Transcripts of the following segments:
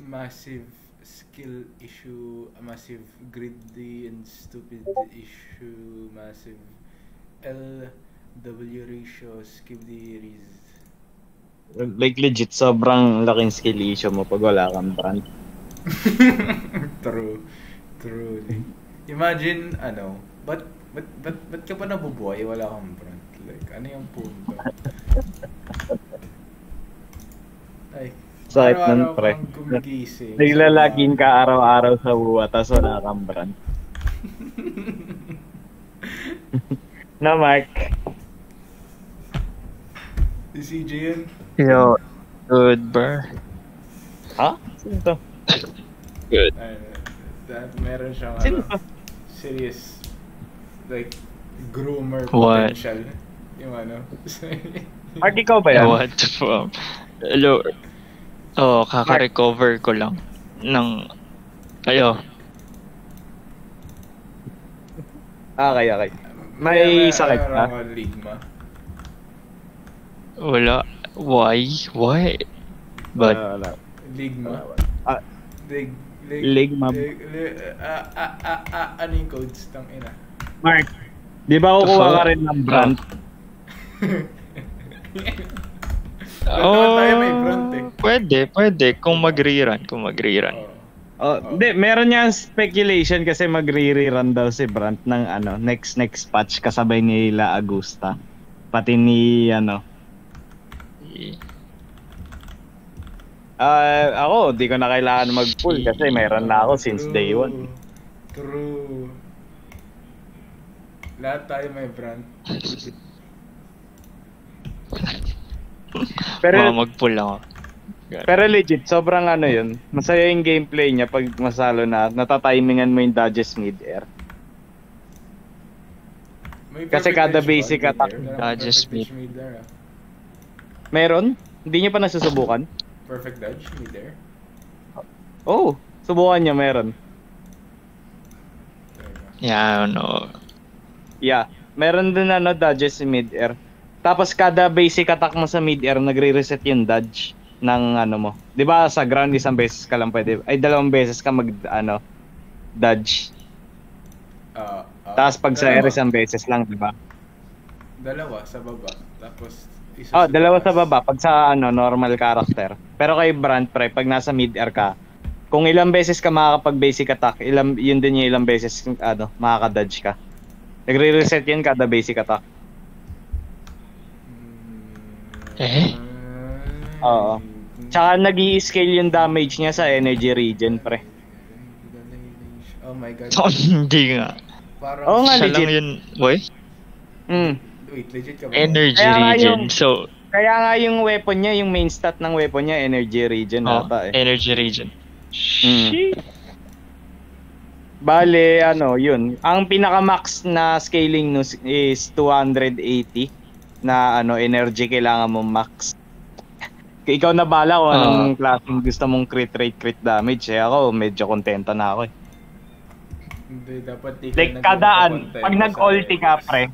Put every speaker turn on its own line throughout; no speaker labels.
massive skill issue, a massive greedy and stupid issue, massive LW ratio, skibidi.
Like legit, sobrang laking skill issue mo pag wala kang brand.
True. Truly. Imagine, ba't ka pa nabubuhay wala kang brand? Like, ano yung punto? Like,
Sakit nun,
araw-araw
pre.
kang gumigising.
Naglalagin ka araw-araw sa buwa, tas wala kang brand. Na, Mark.
Si CJ yun?
Yo, good, bro.
Ha? Sino to?
Good.
Meron siyang
Sino to?
serious, like, groomer
What?
potential. Yung
Mark, ikaw ba yan?
What the fuck? Hello. Oh, kaka-recover ko lang ng... Ayo.
Okay. May sakit ka?
Ligma.
Wala. Why? Why? But,
Wala.
Ligma.
Ah,
Ligma.
Ligma.
Ano yung codes? Tangina.
Mark, di ba kukuha ka rin ng brand?
Tayo may brand eh.
Pwede. Kung mag-rerun.
Hindi, meron niyang speculation kasi magre-rerun daw si Brant ng next patch kasabay ni La Agusta. Pati ni ako, di ko na kailangan mag-pull kasi meron na ako since day 1.
True. Lahat tayo may brand.
Pero
mag-pull ako.
Pero legit, sobrang yun. Masaya yung gameplay niya pag masalo na, natatimingan mo yung dodges mid-air. Kasi kada basic attack,
dodges
mid-air.
Meron? Hindi niya pa nasusubukan?
Perfect dodge mid-air?
Oh, subukan niya, meron.
Yeah, no.
Yeah, meron din dodges mid-air. Tapos kada basic attack mo sa mid-air, nagre-reset yung dodge ng mo. 'Di ba sa ground isang beses ka lang pwede, ay dalawang beses ka mag dodge. Tapos pag sa air isang beses lang, 'di ba?
Dalawa sa baba, tapos isa
dalawa sa baba pag sa normal character. Pero kay Brand pre, pag nasa mid-air ka, kung ilang beses ka makakapag-basic attack, yun din yung ilang beses makaka-dodge ka. Nagre-reset yun kada basic attack. Oo. Tsaka nag-i-scale yung damage niya sa energy regen, pre.
Oh my god.
Hindi nga.
Oo nga,
siya
legit.
lang yun, boy.
Wait, legit ka ba?
Energy
Kaya nga
regen.
Kaya nga yung weapon niya, yung main stat ng weapon niya, energy regen ata eh.
Energy regen.
Bale, yun. Ang pinaka-max na scaling is 280 na energy kailangan mo max. Ikaw na bala kung anong klaseng gusto mong crit rate, crit damage. Ako, medyo kontento na ako eh.
Hindi, dapat
like kadaan, pag nag-ulti ka, pre.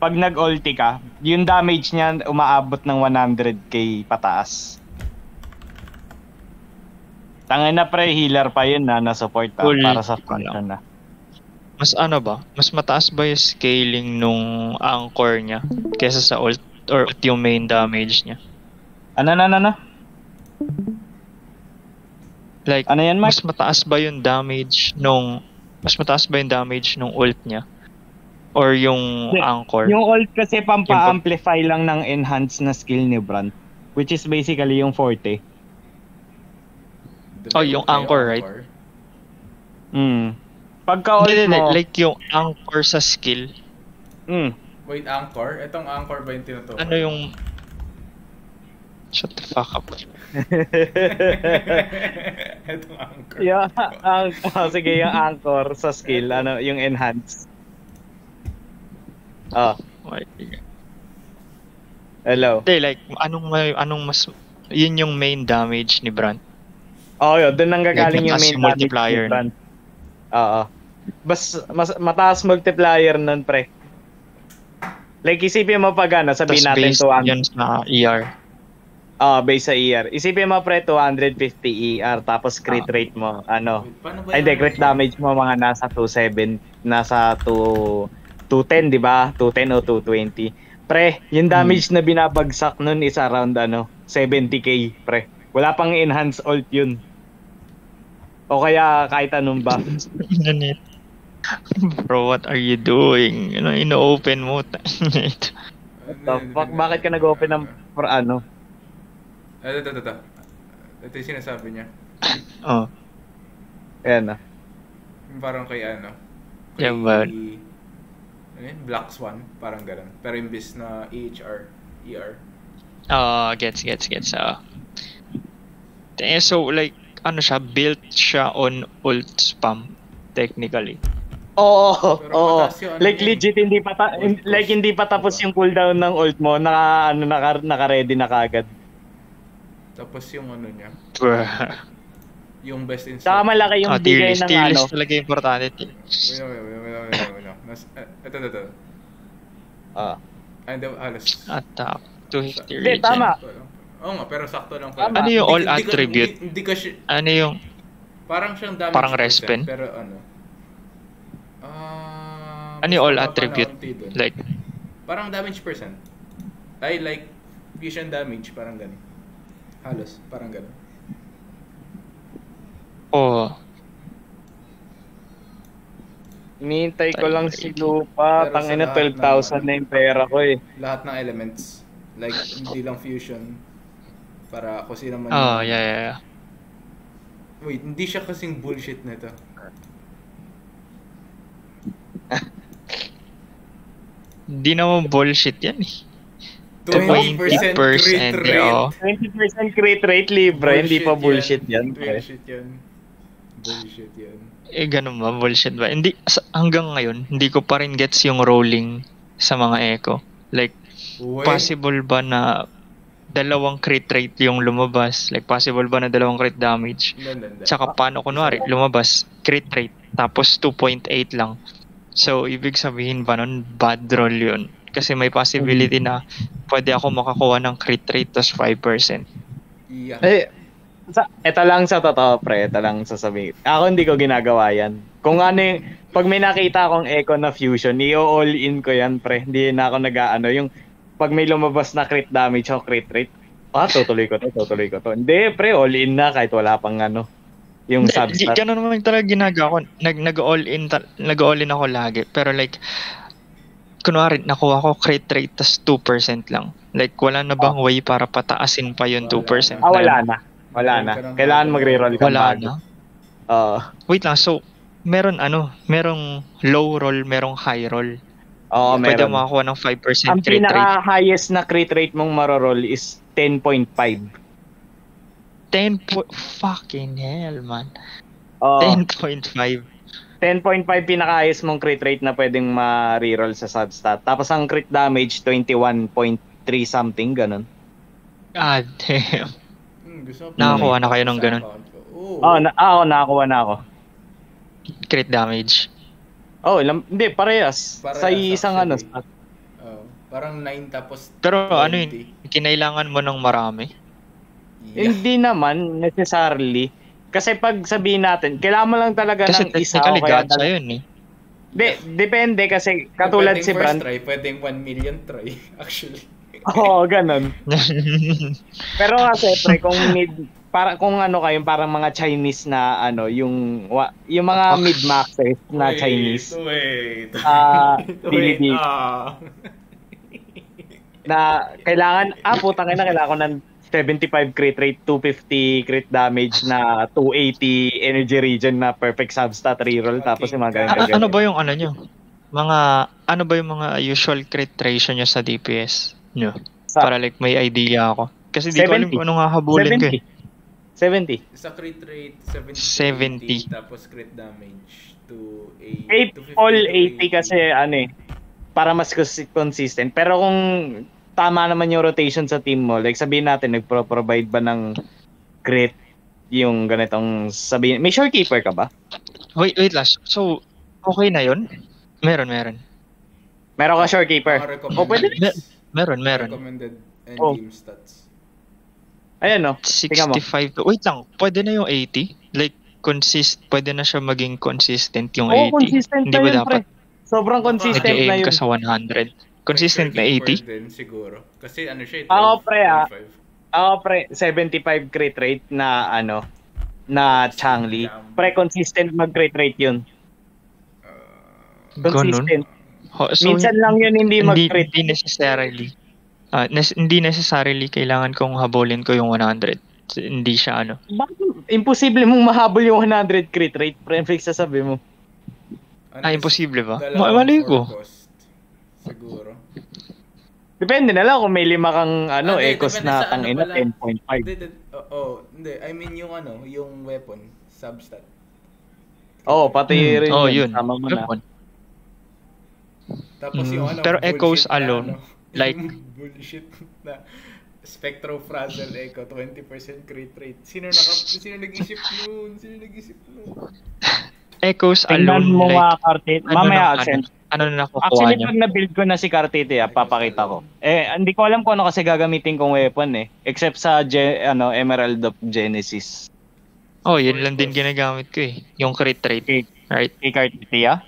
Pag nag-ulti ka, yung damage niya umaabot ng 100k pataas. Tangin na pre, healer pa yun na support para sa function na.
Mas mas mataas ba yung scaling nung anchor niya kesa sa ult or yung main damage niya?
Ano? Like, ano yan, Mike?
Mas mataas ba yung damage nung ult niya? Or yung anchor?
Yung ult kasi pampa-amplify lang ng enhanced na skill ni Brand, which is basically yung forte.
Yung anchor, right?
Pagka-ult mo...
Like yung anchor sa skill.
Wait, anchor? Itong anchor ba yung tinutukoy?
Ano yung... Shut the fuck up.
Itong anchor.
Sige, yung anchor sa skill, yung enhance. Hello.
Hindi, like, anong mas... Yun yung main damage ni Brand.
Yun. Doon nang gagaling yung main
multiplier
damage ni Brand. Mas mataas multiplier nun, pre. Like, isipin mo pag sabihin natin 200.
Yan sa ER.
Base sa ER. Isipin mo pre, 250 ER, tapos crit rate mo, ano,
Wait, paano ba
ay, hindi,
yung
crit damage mo mga nasa 27, nasa 210, di ba? 210 o 220. Pre, yung damage na binabagsak nun is around, 70k, pre. Wala pang enhance ult yun. O kaya kahit anong buff.
Ganit. Bro, what are you doing? Ino-open mo.
The fuck, bakit ka nag-open ng for ano?
Ito. Ito yung sinasabi niya.
Oh,
Ayan na.
Yung parang kay ano.
Yan ba?
Ano yun? Black Swan. Parang ganun. Pero imbis na ER.
gets. So, like, ano siya, built siya on ult spam, technically.
Oo.
mataas yung ano
Like
yun.
legit hindi pa tapos yung cooldown ng ult mo, naka-ready na kagad.
Tapos yung ano niya.
Bruh.
Yung best in
Saka malaki yung bigay ng
Tier
ano.
list talaga importante.
Wait. Ito.
Ah.
Ay, hindi, halos.
Attack to hit tier
Hindi,
legend.
tama.
Oo nga, pero sakto lang pala.
Tama.
Ano yung all
Hindi ka-
attribute?
Hindi ka
Ano yung
parang siyang damage
Parang
percent,
respen?
pero ano.
ano yung all
mas mababa
attribute?
na konti dun.
Like,
Parang damage percent. Ay, like, fusion damage, parang ganun. Halos, parang ganun.
oh,
Hinihintay ko lang si Lupa.
Pero
Tangina,
sa lahat
12,000 na yung pera ko eh.
Lahat ng elements. Like, hindi lang fusion. Para kung sino man
yeah.
Wait, hindi siya kasing bullshit nito.
Di naman bullshit yan eh.
20%
20%,
crit rate.
oh.
20% crit rate libre, hindi pa bullshit yan. pre.
Bullshit yan.
Eh, ganun ba? Bullshit ba? Hindi, hanggang ngayon, hindi ko pa rin gets yung rolling sa mga echo. Like,
Uy,
possible ba na dalawang crit rate yung lumabas? Like, possible ba na dalawang crit damage?
Hindi.
Tsaka paano kunwari, lumabas, crit rate, tapos 2.8 lang. So, ibig sabihin ba nun, bad roll yun? Kasi may possibility na pwede ako makakuha ng crit rate tas 5%.
Yeah.
Ito lang sa totoo, pre. Ito lang sasabihin. Ako hindi ko ginagawa yan. Kung ano yung, pag may nakita akong echo na fusion, i-all in ko yan, pre. Hindi na ako nag-ano. Yung, pag may lumabas na crit damage o crit rate, tutuloy ko to. Hindi, pre, all in na kahit wala pang ano. Yung substat.
Ganun naman talaga ginagawa ko. Nag-all in ako lagi. Pero like, kunwari, nakuha ko crit rate tas 2% lang. Like, wala na bang way para pataasin pa yung 2%?
Wala na. Kailangan magre-roll ka
Wala
bago.
na.
Oo.
Wait lang, so, merong low roll, merong high roll.
Oo,
Pwede
meron.
makakuha ng 5%
Ang
crit rate.
pinaka-highest na crit rate mong maroroll is 10.5.
Fucking hell, man.
Oo.
10.5.
10.5 pinaka-highest mong crit rate na pwedeng ma-reroll sa substat. Tapos ang crit damage, 21.3 something, ganun.
God damn.
Gusto mo
Nakakuha na kayo ng
sa
ganun?
account ko. Oo.
Nakakuha na ako.
Crit damage.
Hindi, parehas. Sa isang
actually.
stat.
Parang 9 tapos
Pero
20.
ano yun, kinailangan mo ng marami.
Yeah.
Hindi naman necessarily. Kasi pag sabihin natin, kailangan mo lang talaga
Kasi
ng isa o
technically
kaya
gacha yun eh.
Depende kasi katulad
Pwedeng
si Brand.
first try, pwedeng 1 million try, actually.
Oo, ganun. Pero kasi pre, kung kung ano kayo, parang mga Chinese na yung mga mid-maxers na Chinese.
Wait.
Bilibili. Na kailangan, putang ina, kailangan ko ng 75 crit rate, 250 crit damage na 280 energy regen na perfect substat reroll, tapos yung mga ganyan.
Ano ba yung ano nyo? Ano ba yung mga usual crit ratio nyo sa DPS nyo? Para like may idea ako. Kasi di ko alam kung anong hahabulin ko eh.
70.
Sa crit rate,
70.
70. Tapos crit damage to
8 all 80 kasi para mas consistent. Pero kung tama naman yung rotation sa team mo, like sabihin natin nagpro-provide ba ng crit yung ganitong sabihin. May shorekeeper ka ba?
Wait last. So, okay na yun? Meron.
Meron ka shorekeeper?
Recommended,
Pwede.
Meron.
recommended end game stats.
Ayan no, tingnan mo.
65. Wait lang, pwede na yung 80? Like, pwede na siya maging consistent yung
Oo,
80?
consistent
Hindi
na
ba
yun,
dapat
pre. Sobrang
Baka
consistent na
nag-aim
yun.
ka sa 100? Consistent na
Keeper
80?
din siguro. Kasi ano siya,
Ako,
12,
pre,
25.
Ako, pre, 75 crit rate na, na Changli. Pre, consistent mag-crit rate yun.
Ganun?
Consistent.
So,
Minsan lang yun hindi mag-crit.
Hindi necessarily. Hindi necessarily kailangan kong habulin ko yung 100. Hindi siya ano.
Bakit imposible mong mahabol yung 100 crit rate? Pre, fix sasabi mo.
Imposible ba?
Dalawang
Malay ko.
cost. Siguro.
Depende na lang kung may 5 kang
Hindi,
ecos
depende
na
sa ano
tangina
pala.
10.5.
Hindi. I mean yung yung weapon, substat.
Oo, pati rin
yun.
Tama mo na.
Weapon.
Tapos yung
Pero
bullshit
echoes
na,
alone, like-
yung bullshit na Spectrophrasal Echo, 20% crit rate. Sino nag-isip nun?
Echoes
Tingnan
alone,
mo
like,
mga Cartite. Mamaya, Accent.
ano na nakukuha
Actually,
niya?
pag na-build ko na si Cartite, papakita ko. Hindi ko alam kung ano kasi gagamitin kong weapon Except sa Emerald of Genesis.
Yun lang din ginagamit ko yung crit rate. Right?
Kay Cartite,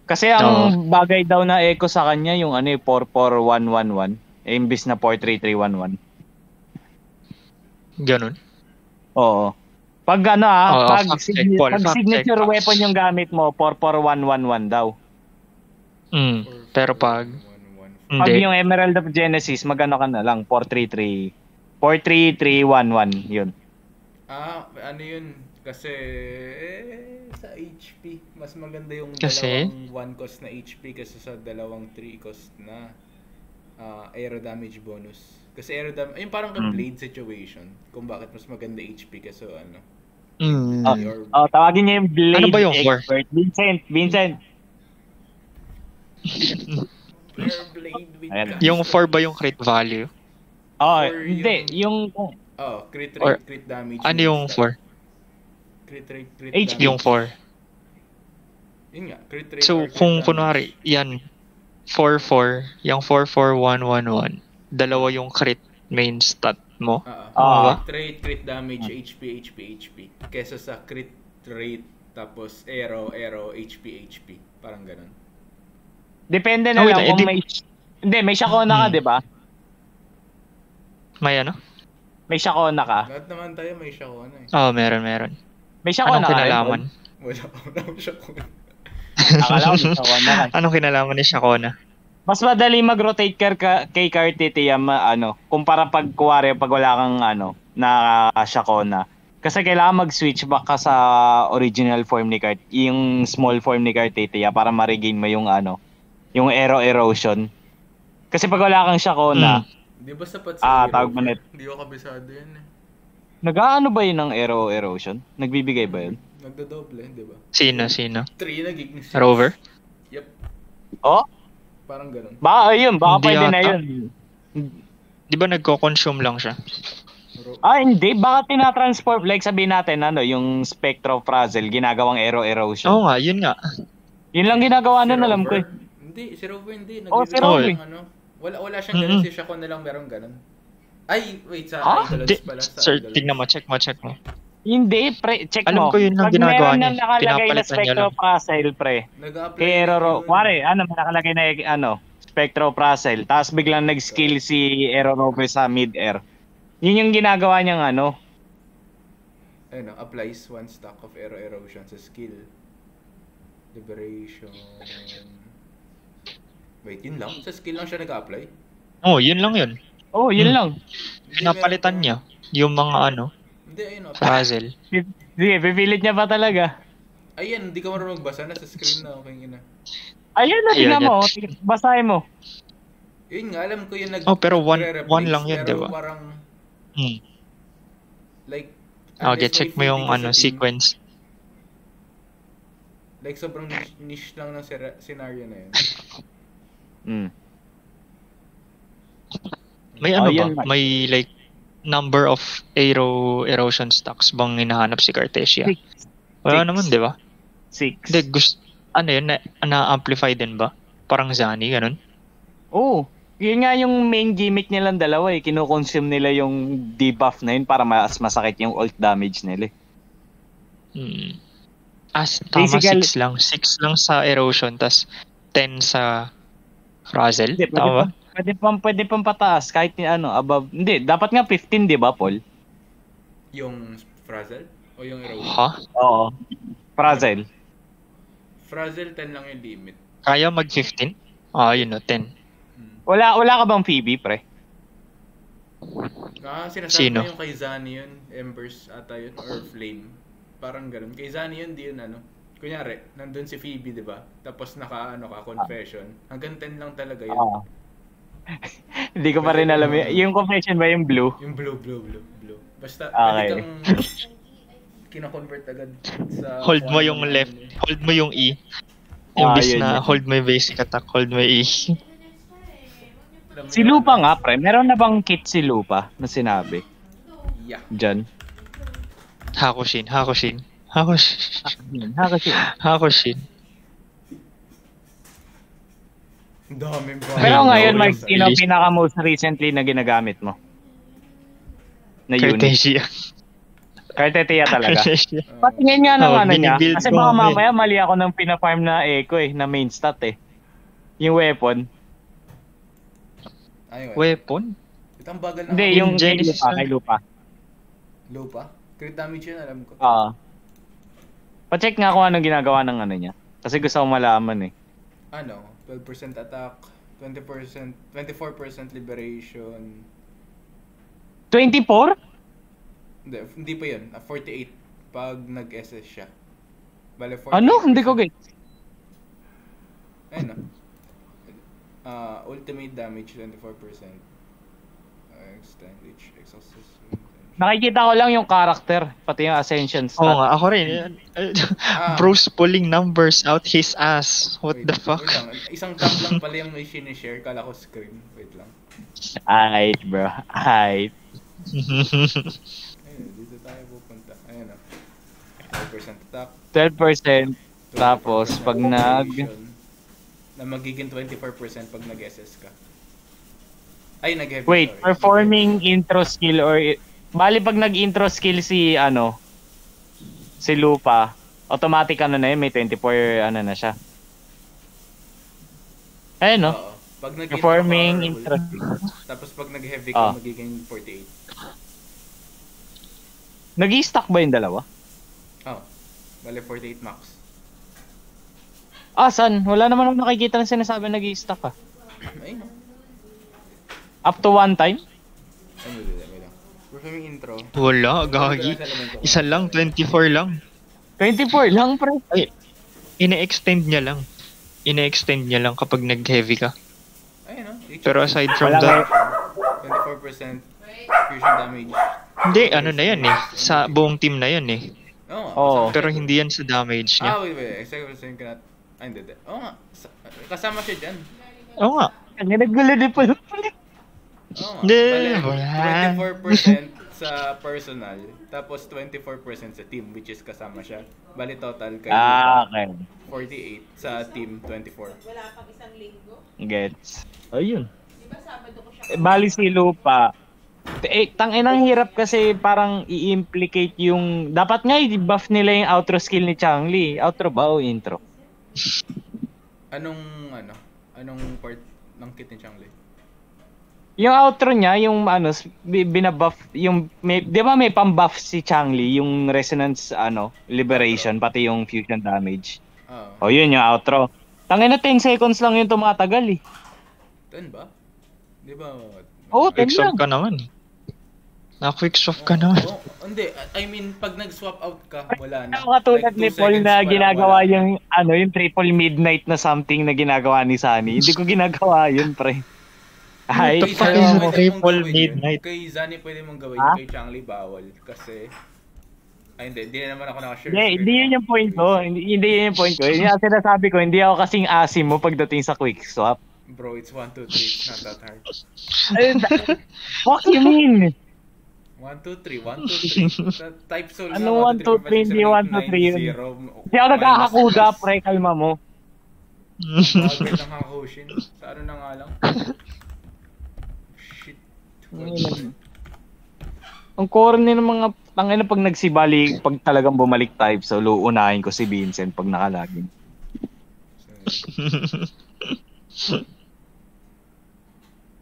Kasi ang bagay daw na echo sa kanya, yung 44111. Imbis na 43311.
Ganun.
Oo. Pag pag signature
fact check.
weapon yung gamit mo, 44111 daw.
Pero pag
Pag
hindi,
yung Emerald of Genesis, magano ka na lang, 43311, yun.
Ano yun? Kasi sa HP, mas maganda yung
Kasi?
dalawang 1 cost na HP kaysa sa dalawang 3 cost na aero damage bonus. Kasi aero damage, ayun parang ka-blade situation kung bakit mas maganda HP kasi
Tawagin niya yung Blade
Ano ba yung
expert. Vincent.
blade with
yung 4 ba yung crit value?
Hindi. Yung
crit
Or-
rate, crit damage.
Ano yung 4?
Crit rate, crit
HP.
damage.
Yung 4.
Yun nga, crit rate
So,
or crit
kung
damage.
kunwari, yan, 4-4, yung 4-4-1-1-1, dalawa yung crit main stat mo.
Crit rate, crit damage, HP. Kesa sa crit rate, tapos arrow, HP. Parang ganun.
Depende na lang kung may... Hindi, may Shakona ka, di ba?
May ano?
May Shakona ka.
Lahat naman tayo may Shakona
Meron.
May Shakona
Anong
ka
kinalaman?
Wala akong Shakona.
Akala ko may Shakona ka.
Anong kinalaman ni Shakona?
Mas madali mag-rotate kay Cartite kumpara pag wala kang na Shakona. Kasi kailangan mag-switch back ka sa original form ni yung small form ni Cartite para ma-regain mo yung yung arrow erosion. Kasi pag wala kang Shakona,
Di ba sapat sa
tawag mo net.
Hindi ko kabisado yan
Nag-aano ba yun ng arrow erosion? Nagbibigay ba yun?
Nagdodoble, di ba?
Sino?
3 nagiging 6.
Rover?
Yep.
Oh?
Parang ganun.
Baka
Hindi
pwede na
ata.
yun.
Di ba nagko-consume lang siya?
Hindi. Baka tinatransform. Like sabihin natin, yung Spectrophrasal, ginagawang arrow erosion.
Oo nga, yun nga.
Yun lang ginagawa nun, alam ko.
Hindi, si Rover hindi.
Si Rover.
Wala siyang ganun, si Shakon na lang meron ganun. Ay, wait, sa Idolons pala.
Sir, tignan mo, check mo.
Hindi, pre. Check mo.
Alam ko yun ang
Pag
ginagawa
meron
niya.
na nakalagay na
Pinapalitan niya lang.
Spectrophrasal, pre.
Nag-a-apply
Kay
yun.
Wari, nakalagay na Spectrophrasal. Tapos biglang nag-skill si Aero Rover sa mid-air. Yun yung ginagawa niyang
applies 1 stack of arrow erosion sa skill. Liberation. Wait, yun lang? Sa skill lang siya nag-apply?
Yun lang yun.
Yun lang.
Pinapalitan niya yung mga
Hindi, ayun.
frazzle.
Sige, pipilit niya pa talaga.
Ayan, hindi ka marunong magbasa. Nasa screen na. Okay, ina.
Ayun na, tingnan mo. Basahin mo.
Yun nga, alam ko yung
pero one
nagre-replace,
lang yun,
pero
diba?
parang, like,
Okay,
unless
check mo
may
yung
feeling ka sa team,
sequence.
like, sobrang niche lang ng scenario na yun.
May ba? May like number of erosion stacks bang hinahanap si Cartesia? Wala naman, di ba?
6.
Hindi, yun, na-amplify din ba? Parang Zani, ganun?
Oo. Yun nga yung main gimmick nilang dalawa eh. Kino-consume nila yung debuff na yun para mas masakit yung ult damage nila eh.
Tama,
Basically-
6 lang. 6 lang sa erosion, tas 10 sa Frazzle.
Hindi,
Tama ba?
pwede pang pataas kahit above. Hindi, dapat nga 15, di ba, Paul?
Yung Frazzle? O yung Erosion?
Ha?
Oo. Frazzle.
Frazzle 10 lang yung limit.
Kaya mag-15? Yun o, 10.
Wala ka bang Phoebe, pre?
Sinasabi
Sino?
mo yung kay Zani yun, Embers ata yun, or Flame. Parang ganun. Kay Zani yun, di yun Kunyari, nandun si Phoebe, di ba? Tapos confession. Hanggang 10 lang talaga yun.
Oo. Hindi ko pa rin alam yung confession ba yung blue?
Yung blue. Basta,
Okay.
pwede kang kina-convert agad sa...
Hold mo yung left, hold mo yung E. Imbis
yun,
na
yun.
hold mo yung basic attack, hold mo yung E.
Si Lupa nga, pre. Meron na bang kit si Lupa na sinabi?
Yeah.
Diyan.
Hakushin.
Hakashi.
Ang daming ba?
Pero
Ay,
ngayon,
no,
Mike,
yung
sino
release.
pinaka most recently na ginagamit mo? Na unit.
Cartesia.
Cartetia talaga.
Cartesia.
Patingin nga ng
Oo,
niya.
binibuild
Kasi
ko
baka
ako
mamaya mali ako ng pina-farm na echo na main stat Yung weapon.
Ayun.
Weapon?
Ito ang bagal na
Hindi,
Yung
yung kay
Genesis
Lupa.
na-
Kay Lupa.
Lupa. Crit damage yun, alam ko.
Pa-check nga kung anong ginagawa ng niya. Kasi gusto ko malaman
12% attack, 20%, 24% liberation.
24?
Hindi pa yun. 48 pag nag-SS siya. Bale, 48%.
Ano? Hindi ko get.
Ayun ultimate damage, 24%. Extend each exhaustion.
Nakikita ko lang yung character, pati yung ascension stat.
Oo nga, ako rin. Bro's pulling numbers out his ass. What
Wait,
the fuck?
Wait lang. Isang tab lang pala yung may sinishare. Kala ko screen. Wait lang.
Aight, bro. Aight.
Ayun, dito tayo pupunta. Ayun 12% attack.
12%. Tapos,
24%
pag nag...
liberation, na magiging 24% pag nag-SS ka. Ay, nag-heavy.
Wait,
sorry.
performing intro skill or... Bali, pag nag-intro skill si Lupa, automatic na yun, may 24 na siya. Ayun, no?
Oo. Pag nag-intro
Performing
ka,
intro
roll.
skill.
Tapos pag nag-heavy ka,
Ah.
magiging 48.
Nag-i-stack ba yung dalawa?
Oh. Bale, 48 max.
Saan? Wala naman ako nakikita ng sinasabi nag-i-stack
Ayun, no?
Up to one time?
Ayun, wait lang. Performing intro.
Wala, gagi. Isa lang, 24 lang.
24 lang, pre.
Ine-extend niya lang. Ine-extend niya lang kapag nag-heavy ka.
Ayun, no?
Pero aside from
Wala
that,
24% fusion damage.
hindi, na yan sa buong team na yan
Oo.
Pero hindi yan sa damage niya.
Wait. Execution cannot... hindi. Oo nga. Kasama siya dyan.
Oo nga.
Ang naggulo din pala.
Oo nga.
Hindi,
Bale,
wala.
24% sa personal, tapos 24% sa team, which is kasama siya. Bali total kay
Okay.
48 sa team, 24.
Wala pang isang linggo.
Gets. Ayun.
Di ba Sabado ko siya?
Bali si Lupa. Tanginang hirap kasi parang i-implicate yung... Dapat nga i-buff nila yung outro skill ni Changli. Outro ba o intro?
Anong part ng kit ni Changli?
Yung outro niya, yung binabuff, yung... Di ba may pang-buff si Changli, yung resonance, liberation, pati yung fusion damage.
Oo.
O yun yung outro. Tangina 10 seconds lang yung tumatagal
10 ba? Di ba?
Oo, 10
Quick swap
lang.
ka naman. Na-quick swap ka naman.
Hindi, I mean, pag nag-swap out ka, wala na.
Ako katulad
Like,
ni
2
Paul
seconds
na
pa lang,
ginagawa
wala.
yung triple midnight na something na ginagawa ni Sunny. Hindi ko ginagawa yun, pre. Ay,
What the
Kay
fuck
Zani
is
pwede mong
triple
gawin yun.
midnight?
Kay Zani pwede mong gawin,
Ha?
kay Changli bawal. Kasi, hindi na naman ako nakashare.
hindi yun yung point ko. Hindi yun yung point ko. Yung sinasabi ko, hindi ako kasing asim mo pagdating sa quick swap.
Bro, it's 1, 2, 3. It's not that hard.
Ayun, what you mean?
1, 2, 3. 1, 2, 3. Type soul
Ano 1, 2, 3? Hindi 1, 2, 3 yun. Hindi ako nagkakakuga, pre. Kalma mo.
Bagay ng Hakushin. Sa ano na nga lang.
Ang corny ng mga tangina pag nagsibali, pag talagang bumalik type, so uunahin ko si Vincent pag nakalagin.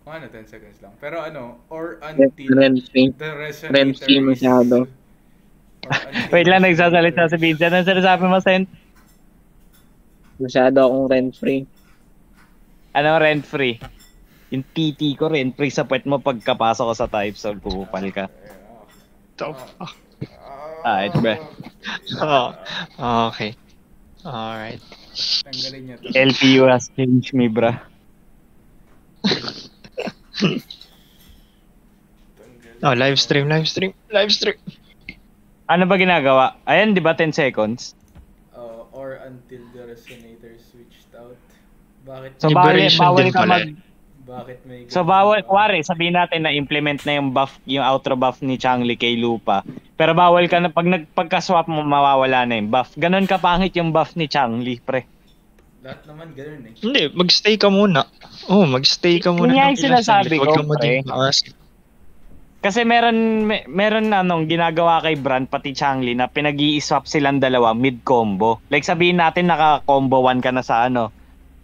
Ano, 10 seconds lang. Pero ano, or until
Rent-free.
the resonator
Rent-free
is...
masyado.
or until
Wait lang,
the
nagsasalita si
resonator is-
Vincent. Ano sinasabi mo, Sent?
Masyado akong rent-free.
Ano, rent-free? Yung TT ko rent-free sa puwet mo pagkapasok ko sa type, so pupal ka. Alright, bro.
Okay. Alright.
Tanggalin niya to.
LPU has changed me, bro.
Oh, live stream.
Ano ba ginagawa? Ayan, di ba 10 seconds?
Or until the resonator switched out. Bakit?
So,
Liberation
bawal
din
ka
pala.
Bakit may...
So, bawal, kuwari, sabihin natin na implement na yung buff, yung outro buff ni Changli kay Lupa. Pero bawal ka na, pagka-swap mo, mawawala na yung buff. Ganon kapangit yung buff ni Changli, pre.
Lahat naman ganun eh.
Hindi, magstay ka muna. Magstay ka muna
Yun nga
ng
yung
ilang
sinasabi
saglit.
ko,
Huwag kang maging
pre.
taas.
Kasi meron ginagawa kay Brand pati Changli na pinag-i-swap silang dalawa mid-combo. Like sabihin natin naka-combo 1 ka na sa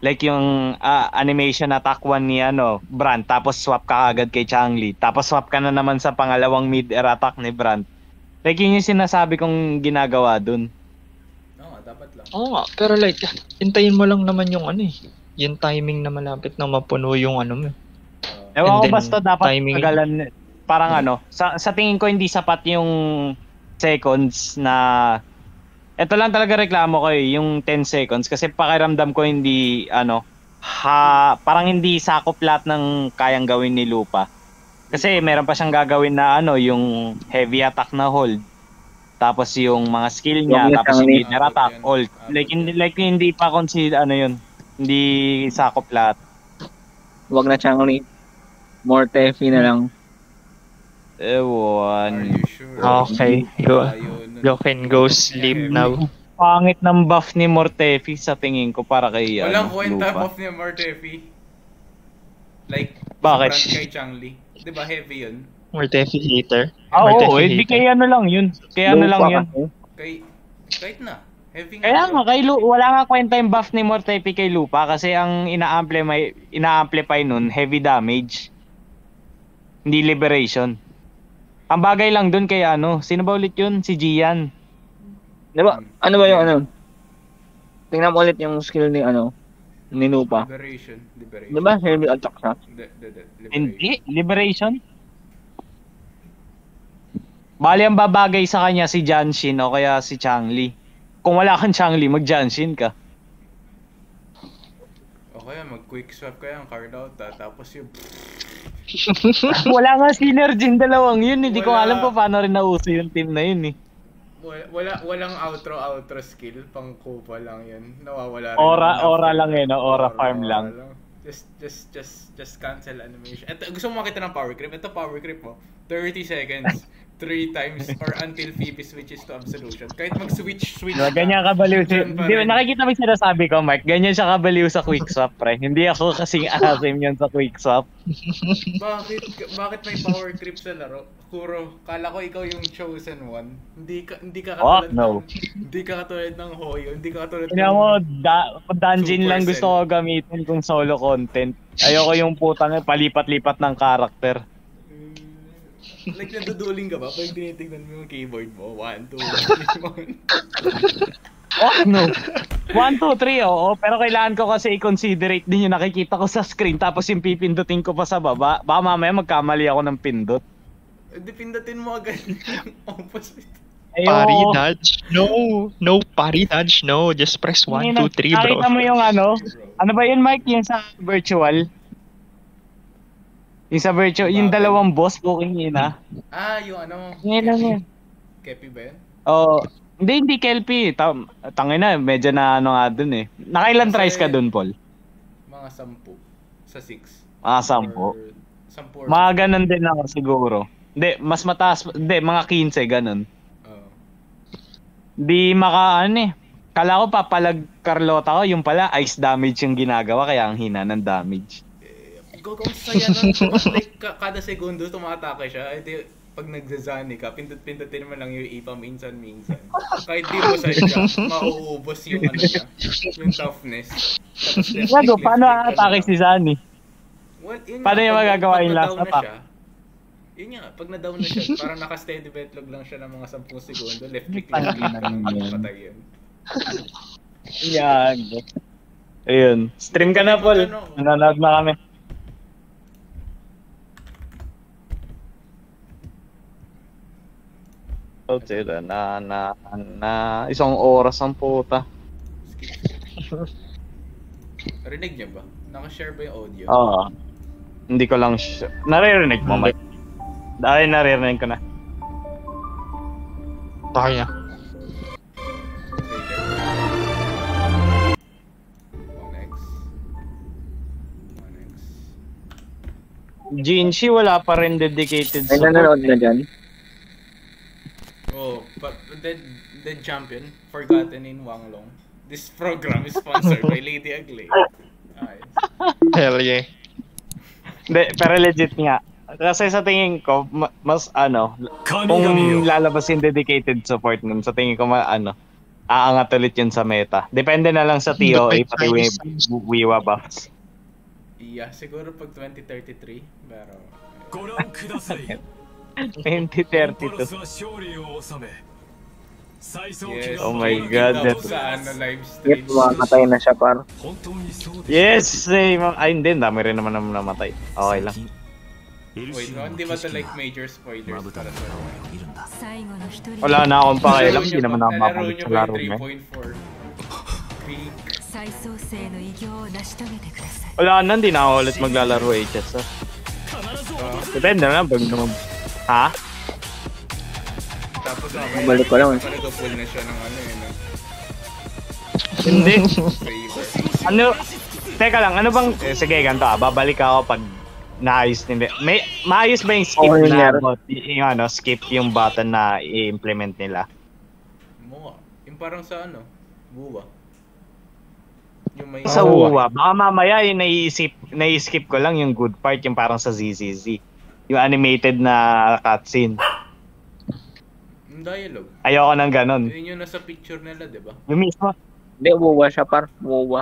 like yung animation attack 1 ni Brand, tapos swap ka agad kay Changli. Tapos swap ka na naman sa pangalawang mid-air attack ni Brand. Like yun yung sinasabi kong ginagawa dun.
Oo, dapat lang.
Oo nga, pero like, hintayin mo lang naman yung yung timing na malapit na mapuno yung mo.
Ewan ko
then,
basta dapat
timing.
tagalan. Parang sa tingin ko hindi sapat yung seconds na ito lang talaga reklamo ko yung 10 seconds kasi pakiramdam ko hindi parang hindi sakop lahat ng kayang gawin ni Lupa. Kasi meron pa siyang gagawin na yung heavy attack na hold. Tapos yung mga skill niya,
Yung
tapos yung
Changli.
meter attack, ult. Like hindi pa consider yun. Hindi sakop lahat.
Huwag na Changli. More Tefi na lang.
Are
Ewan.
you sure?
Okay, you can go sleep now.
Pangit ng buff ni Mortefi sa tingin ko para kay
Walang kwenta
Lupa.
buff ni Mortefi. Like,
Bakit?
sobrang kay Changli. Diba heavy yun?
More Tefi hater.
Oo, hindi kaya lang yun. Kaya lang yun.
Kahit na. Heavy nga.
Kaya nga, wala nga kwenta yung buff ni Mortefi kay Lupa kasi ang ina-amplify nun, heavy damage. Hindi liberation. Ang bagay lang dun kay sino ba ulit yun? Si Gian.
Diba? Ano ba yung Tingnan mo ulit yung skill ni ni Lupa.
Liberation.
Diba? Heavy attack siya.
Liberation.
Hindi, liberation. Bali ang babagay sa kanya si Janshin o kaya si Changli. Kung wala kang Changli, mag-Janshin ka.
O kaya mag-quick swap kaya ang card out tapos yung...
Wala nga synergy yung dalawang yun. Hindi ko
Wala.
alam kung paano rin nauso yung team na yun eh.
Walang outro skill, pang kupa lang yun. Nawawala rin.
Aura lang yun, aura farm lang.
Just cancel animation. Ito, gusto mo makita ng power creep? Ito power creep mo. 30 seconds, 3 times, or until Phoebe switches to absolution. Kahit mag-switch
Diba, ganyan kabaliw si...
Diyan pa
Di,
rin.
nakikita mo yung sinasabi ko, Mike. Ganyan siya kabaliw sa quick swap, pre. Hindi ako kasing asim yun sa quick swap.
Bakit may power creep sa laro? Kuro, kala ko ikaw yung chosen one. Hindi ka
Oh,
katulad
no.
hindi ka katulad ng Hoyo, hindi ka katulad
Tingnan mo, dungeon lang
2%.
gusto ko gamitin kung solo content. Ayoko yung putang palipat-lipat ng karakter.
Like naduduling ka ba pag tinitignan mo yung keyboard mo? 1, 2, 3, 1.
Oh, no. 1, 2, 3, oo. Pero kailangan ko kasi i-considerate din yung nakikita ko sa screen tapos yung pipindutin ko pa sa baba. Baka mamaya magkamali ako ng pindot.
Pindutin mo agad yung opposite.
Parry dodge? No parry dodge, no. Just press 1, 2, 3, bro.
Nakita mo yung ano ba yun, Mike? Yung sa virtual? Yung sa virtual, yung dalawang boss, booking yun ah.
Yung
Ngayon lang yun.
Kepi ba yan?
Oo. Hindi Kelpie. Tangina, medyo na nga dun eh. Nakailan tries ka dun, Paul?
Mga 10 sa 6.
Mga 10. Mga ganun din ako siguro. Hindi, mas mataas. Hindi, mga 15, ganun. Di Kala ko papalag Carlota ko, yung pala ice damage yung ginagawa, kaya ang hina ng damage.
Gogo, ang saya nun. Like, kada segundo tumatake siya. Ay, pag nagzazani ka, pindot-pindutin mo lang yung ipa minsan-minsan. Kahit di mo sadya, mauubos yung ano niya, yung toughness.
Gago, paano aatake si Zani?
Well, yun
Paano
nga,
yung magagawa yung last
na-down na
attack?
siya, yun nga, pag na-down na siya, parang naka-steady betlog lang siya ng mga 10 segundo, left click lang, patay yun.
Yan. Ayun. Stream ka na, Paul. Nanonood na kami. Oh, sila na isang oras ang puta.
Rinig niya ba? Naka-share ba yung audio?
Oo. Hindi ko lang naririnig mo, Mike. Dahil naririnig ko na.
Okay na.
Jinshi wala pa rin dedicated
Ay, nanonood na dyan.
Oh, but dead champion, forgotten in Wanglong. This program is sponsored by Lady Agley. Ayos.
Hell yeah.
Hindi, pero legit nga. Kasi sa tingin ko, mas ano, kung lalabas yung dedicated support nun, sa tingin ko aangat ulit yun sa meta. Depende na lang sa TOA, pati Wiwa buffs.
Yeah, siguro pag 2033, pero...
2032.
Yes,
Oh my God.
Sa live
Yes,
stream.
makakatay na siya par.
Yes! Ay, hindi. Dami rin naman namatay. Okay lang.
Wait, no, hindi ba ito like major spoilers para sa...
Wala na akong pakialam.
Nalaro
Hindi
nyo
naman
ba-
ako
nalaro
mapalit
nyo
sa
ba
laro
yung
mo.
3.4? Creek.
Wala na, hindi na ako ulit maglalaro HS. Depende na lang pag naman. Ha?
Tapos
Balik ko lang.
Nag-pull na siya ng ano yun.
Hindi.
Favor.
Ano? Teka lang, ano bang... sige, ganito babalik ako pag naayos nila. Maayos ba yung skip
Oh,
na
yeah.
yung skip yung button na i-implement nila?
Mo, yung parang sa ano, buwa. Yung may...
Sa UWA, baka mamaya yung nai-skip ko lang yung good part, yung parang sa ZZZ. Yung animated na cutscene.
Yung dialogue.
Ayoko ng ganon.
Yun yung nasa picture nila, di ba?
Yung mismo.
Hindi, wuwa siya par. Wuwa.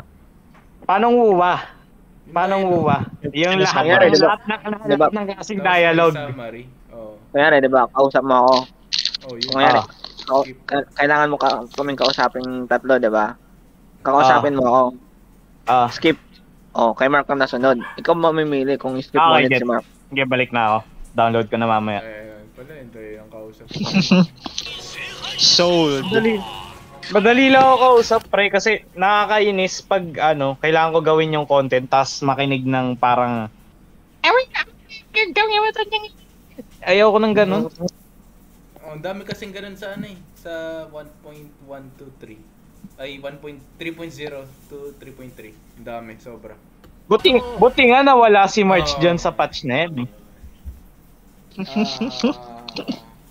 Paano UWA? Paano UWA? Yung lahat,
Nangyari, diba?
lahat ng kasing dialogue.
Summary. Oh.
Kaya di ba, kausap mo ako.
Oh, yun.
Kung kaya,
Ah.
kailangan mo kaming kausapin tatlo, di ba? Kakausapin mo ako. Skip. Oh, kay Mark ang nasunod. Ikaw mamimili kung skip mo
Okay,
ulit
get.
si Mark.
Sige, balik na ako. Download ko na mamaya.
Ayun pala, ito yung kausap.
Sold.
Madali lang ako kausap, pre, kasi nakakainis pag kailangan ko gawin yung content tas makinig ng parang ayaw ko ng ganun.
Oh, ang dami kasing ganun sa sa 1.123. Ay, 3.0 to 3.3. Ang dami, sobra.
Buti nga nawala si March dyan sa patch na yan.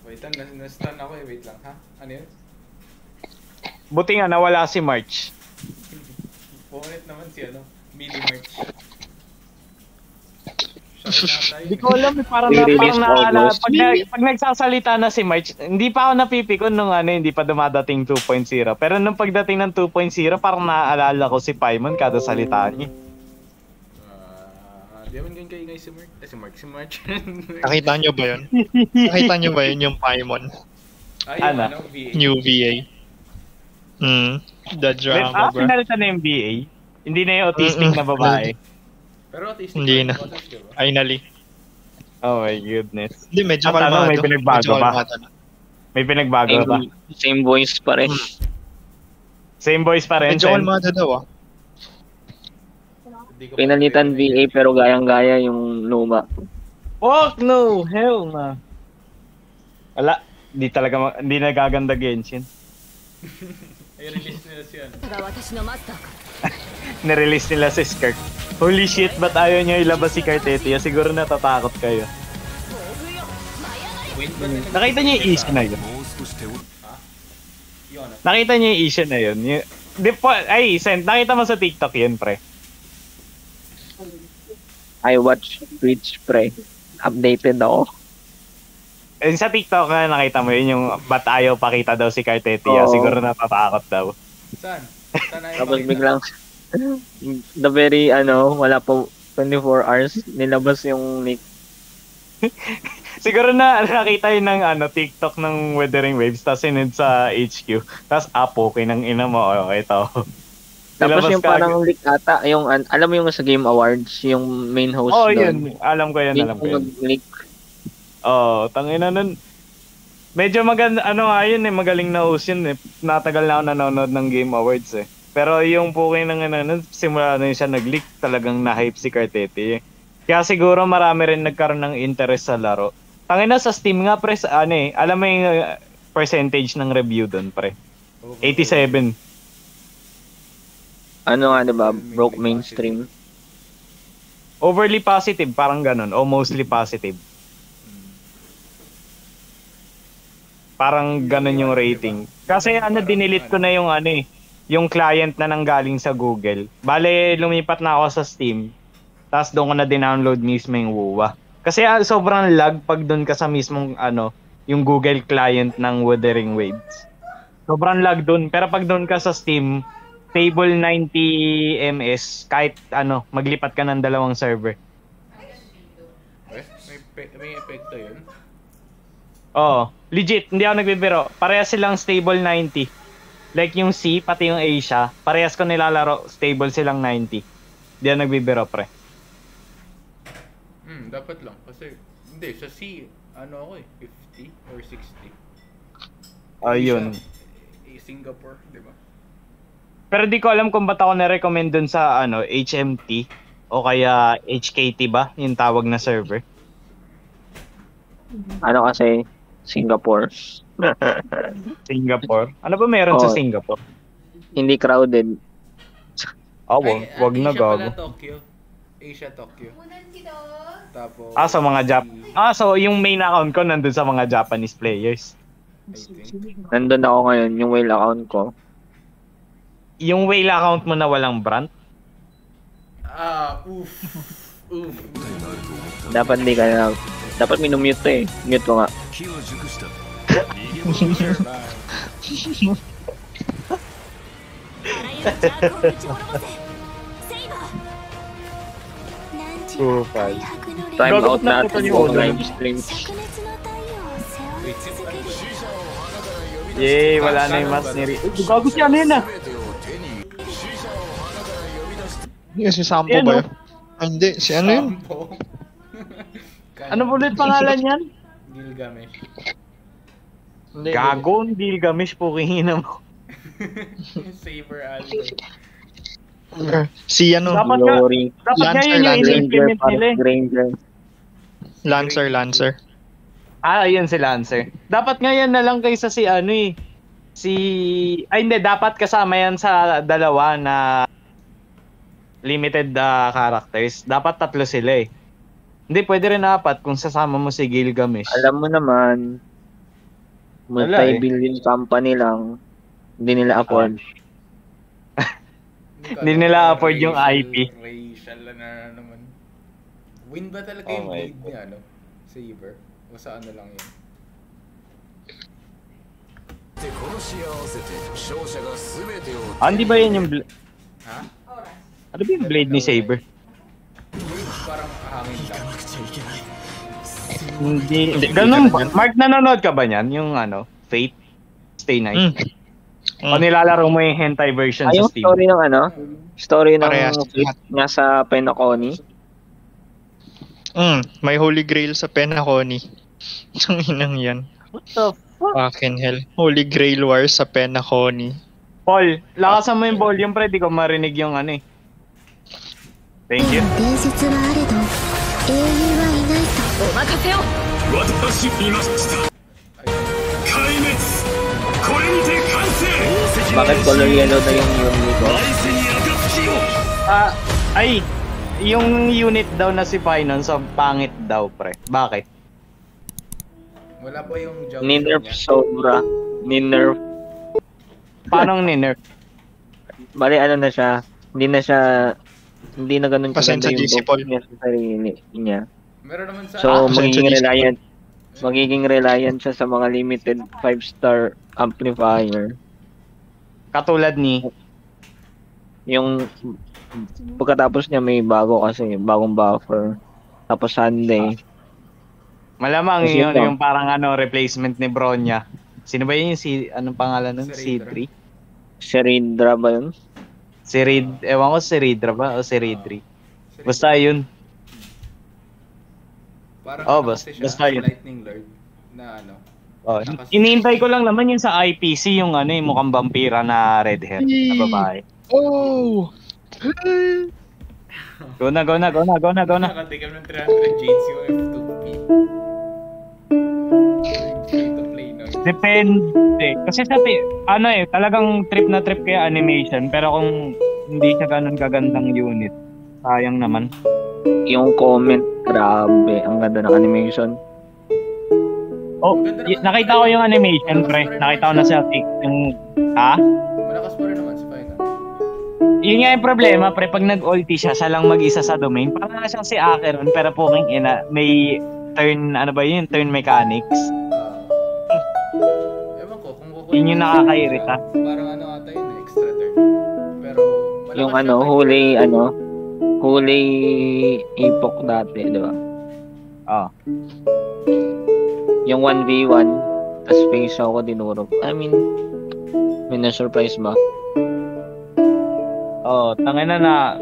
Wait lang, na-stun ako eh. Wait lang, ha? Ano yun?
Buti nga nawala si March.
Pumunit naman si Millie March.
Hindi ko alam, parang
Release
naalala.
August.
Pag nagsasalita na si March, hindi pa ako napipikon nung hindi pa dumadating 2.0. Pero nung pagdating ng 2.0, parang naaalala ko si Paimon kada salita niya.
Di naman ganyan kaingay si March. Si March.
Nakita nyo ba yun? Nakita nyo ba yun yung Paimon?
Ay,
Ano?
VA.
New VA. The drama, bro.
Pinalitan na yung BA. Hindi na yung autistic na babae.
Pero at least
Hindi na.
diba?
Finally.
Oh my goodness.
Hindi, medyo
Ang tanong,
kalmado.
may pinagbago
Medyo
ba?
kalmado na.
May pinagbago ba?
Same voice pa rin.
Same voice pa rin,
Medyo
Sen?
kalmado daw
Hindi ko
Pinalitan VA pero gayang-gaya yung luma.
Fuck no! Hell na. Wala. Di nagaganda Genshin.
Ay, release nila siya.
Nirelease nila si Skirk. Holy shit, ba't ayaw nyo ilabas si Cartetia? Siguro natatakot kayo.
Wait ba nila?
Nakita nyo yung issue na yun?
Yun,
Nakita nyo yung issue na yun? Nakita mo sa TikTok yun, pre.
I watch Twitch, pre. Updated ako.
Sa TikTok na nakita mo yun, yung ba't ayaw pakita daw si Cartetia.
Oo.
Siguro natatakot daw.
Saan? Saan na
Tapos
yung
biglang, the very, wala po 24 hours, nilabas yung nick.
Siguro na nakita yun ng TikTok ng Wuthering Waves, tapos sinend sa HQ. Tapos, okay ng ina mo, okay to.
Tapos
Nilabas
yung parang leak ata, alam mo yung sa Game Awards, yung main host
Oo,
doon.
yun. Alam ko yun, alam ko yun.
Leak.
Tangina nun. Medyo maganda, yun magaling na host yun eh. Natagal na ako nanonood ng Game Awards eh. Pero yung puking ng simula na yun siya nag-leak, talagang na-hype si Cartetti eh. Kaya siguro marami rin nagkaroon ng interest sa laro. Tangina sa Steam nga pre, alam mo yung percentage ng review doon pre. 87.
Diba? Broke mainstream.
Overly positive, parang ganun. O mostly positive. Parang ganun yung rating. Kasi dinilit ko na yung yung client na nanggaling sa Google. Bale, lumipat na ako sa Steam. Tapos doon ko na din-download mismo yung WoW. Kasi sobrang lag pag doon ka sa mismong yung Google client ng Wuthering Waves. Sobrang lag doon. Pero pag doon ka sa Steam, stable 90 ms, kahit maglipat ka ng dalawang server.
May epekto yun?
Oo. Legit, hindi ako nagbibiro. Parehas silang stable 90. Like yung C, pati yung Asia, parehas ko nilalaro, stable silang 90. Hindi ako nagbibiro, pre.
Dapat lang. Kasi, hindi, sa C, ako 50 or 60.
Ayun.
Singapore, di ba?
Pero di ko alam kung ba't ako na-recommend dun sa HMT o kaya HKT ba, yung tawag na server.
Kasi, Singapore.
Singapore? Ano ba meron sa Singapore?
Hindi crowded.
Wag na gago.
Asia pala Tokyo. Asia Tokyo. Tapos
sa mga so yung main account ko nandun sa mga Japanese players.
I think.
Nandun ako ngayon, yung whale account ko.
Yung whale account mo na walang brand?
Oof.
Dapat di ka na. Dapat minumute to eh. Mute ko nga. Time out natin yung live streams.
Yay, wala na yung mas niri. Gago siya yun ah.
Si Sampo ba yun? Hindi, si ano yun?
Ano ulit pangalan yan?
Gilgamesh.
Gago, Gilgamesh po kihina mo.
Saber Aldo.
Si
Dapat nga yun yung in-implement nila eh.
Lancer.
Ayun si Lancer. Dapat nga yan na lang kaysa si hindi, dapat kasama yan sa dalawa na limited characters. Dapat 3 sila eh. Hindi, pwede rin 4 kung sasama mo si Gilgamesh.
Alam mo naman, multi-billion company lang. Hindi nila afford.
Hindi nila afford yung IP.
Racial na naman. Win ba talaga yung lead niya, Saber? O sa lang yun?
Hindi ba yun yung
Ha?
ano ba yung blade ni Saber?
Parang hangin lang.
Hindi. Ganun ba? Mark, nanonood ka ba niyan? Yung Fate? Stay Night? O nilalaro mo yung hentai version sa Steam?
Story ng Story ng
Parehas.
Fate nga sa Penacony.
May Holy Grail sa Penacony. Ang inang yan.
What the fuck?
Fucking hell. Holy Grail War sa Penacony.
Paul, lakasan mo yung volume pre, di ko marinig yung Thank you.
伝説はあれど英雄はいないとお任せを
私いました壊滅これにて完成
Bakit color yellow na yung unit ko?
来世に暁を
Yung unit daw na si Finon, so pangit daw pre. Bakit?
Wala pa yung job
Ni-nerf
niya.
sobra. Ni-nerf.
Paano ni-nerf?
Bali na siya. Hindi na siya Hindi na ganun
Pasensya,
kaganda yung
GC
buff
Paul.
niya sa sarili niya.
Meron naman sa...
So,
pasensya,
magiging reliant siya sa mga limited 5-star amplifier.
Katulad ni
Yung pagkatapos niya may bago kasi, bagong buffer. Tapos Sunday.
malamang
Kasi
yun,
ito.
yung parang replacement ni Bronya. Sino ba yun? Anong pangalan nun?
Seridra.
C3?
Seridra ba yun?
Ewan ko Seridra ba o Seridri. Basta yun.
Parang
Oh,
kasi siya,
basta yun.
Lightning Lord na
Oh, iniintay ko lang naman yung sa IPC, yung mukhang vampira na red hair na babae.
Oh!
Go na.
Nakatikam ng 300 jades yung F2P. Free to play na.
Depende. Kasi talagang trip na trip kaya animation, pero kung hindi siya ganun kagandang unit, sayang naman.
Yung comment, grabe. Ang ganda ng animation.
Oh, nakita ko yung animation, pre. Nakita ko na sa yung
Malakas pa rin naman si Final.
Yun nga yung problema, pre, pag nag-ulti siya lang mag-isa sa domain, parang nga siyang si Acheron, pero puking ina, may turn, turn mechanics.
Ewan ko, kung kukuha
Yun yung nakakairita.
Parang ata yun, extra turn. Pero, malakas
Yung
siya kahit-
huli epoch dati, di ba?
Oh.
Yung 1v1, tas face ako dinurog. I mean, may na-surprise ba?
Oh, tangina na.